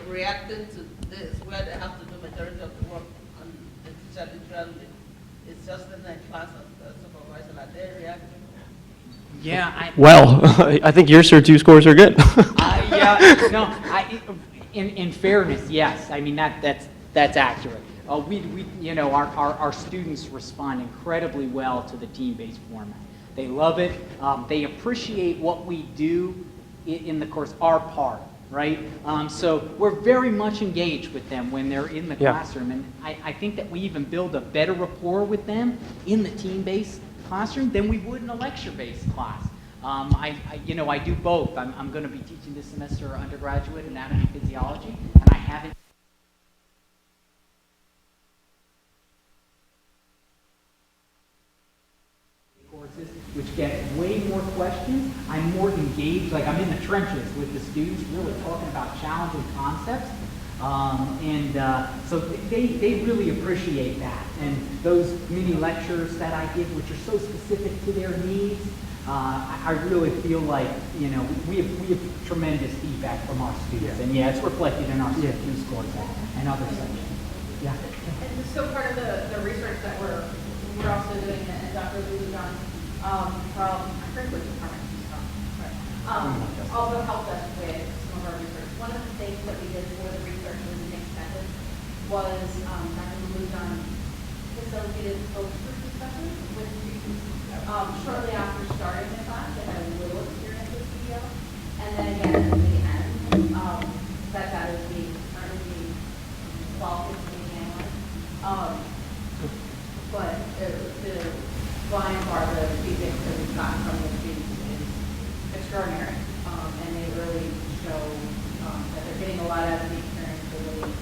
reacting to this, where they have to do majority of the work and the teacher literally is just in the class and the supervisor, are they reacting? Yeah. I think your Cert 2 scores are good. In fairness, yes. I mean, that's accurate. Our students respond incredibly well to the team-based format. They love it. They appreciate what we do in the course, our part, right? So we're very much engaged with them when they're in the classroom, and I think that we even build a better rapport with them in the team-based classroom than we would in a lecture-based class. I do both. I'm going to be teaching this semester undergraduate anatomy and physiology, and I haven't courses which get way more questions. I'm more engaged, like I'm in the trenches with the students, really talking about challenging concepts. So they really appreciate that. And those mini lectures that I give, which are so specific to their needs, I really feel like, we have tremendous feedback from our students. And it's reflected in our Cert 2 scores and other sections. Yeah. And so part of the research that we're also doing, and Dr. Lou's done from Franklin Department, also helped us with some of our research. One of the things that we did for the research was extensive was Dr. Lou's done facilitated focus group discussions with students. Shortly after starting the class, they had a little experience with TBL, and then again at the end, that is currently being involved in being analyzed. But by and far, the feedback that we've gotten from the students is extraordinary, and they really show that they're getting a lot out of the experience. They really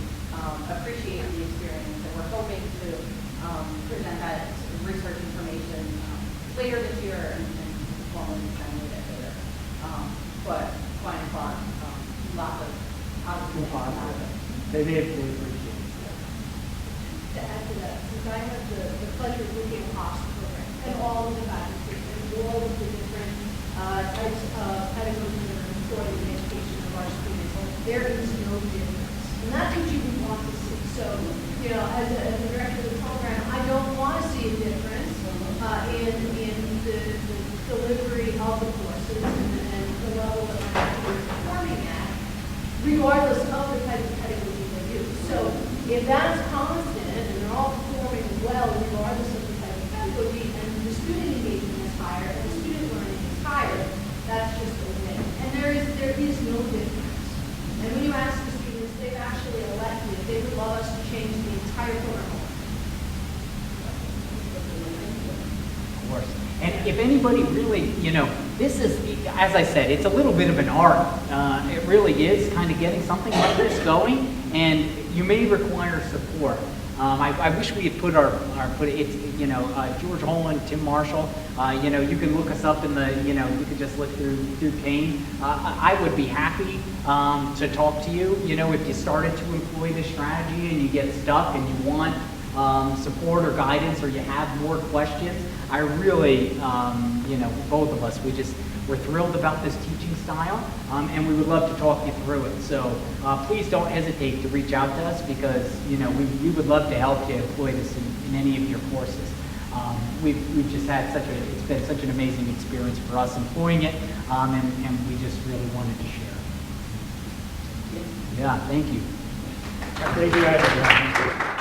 appreciate the experience, and we're hoping to present that research information later this year and formally disseminate it later. But by and far, lots of positive things out of it. They appreciate it. To add to that, since I have the pleasure of looking across the program and all of the faculty and all of the different types of pedagogy that are employed in the education of our students, there is no difference. And that's what you would want to see. So, as a director of the program, I don't want to see a difference in the delivery of the courses and the level that my faculty is performing at, regardless of the type of pedagogy they use. So, if that's constant and they're all performing well regardless of the type of pedagogy and the student engagement is higher and the student learning is higher, that's just a win. And there is no difference. And when you ask the students, they've actually elected, they would love us to change the entire program. if anybody really, this is, as I said, it's a little bit of an art. It really is kind of getting something like this going, and you may require support. I wish we had put George Holland, Tim Marshall, you can look us up in the, you could just look through Kane. I would be happy to talk to you, if you started to employ this strategy and you get stuck and you want support or guidance, or you have more questions. I really, both of us, we're thrilled about this teaching style, and we would love to talk you through it. So please don't hesitate to reach out to us, because we would love to help you employ this in any of your courses. We've just had it's been such an amazing experience for us employing it, and we just really wanted to share. Yeah, thank you. Thank you, guys.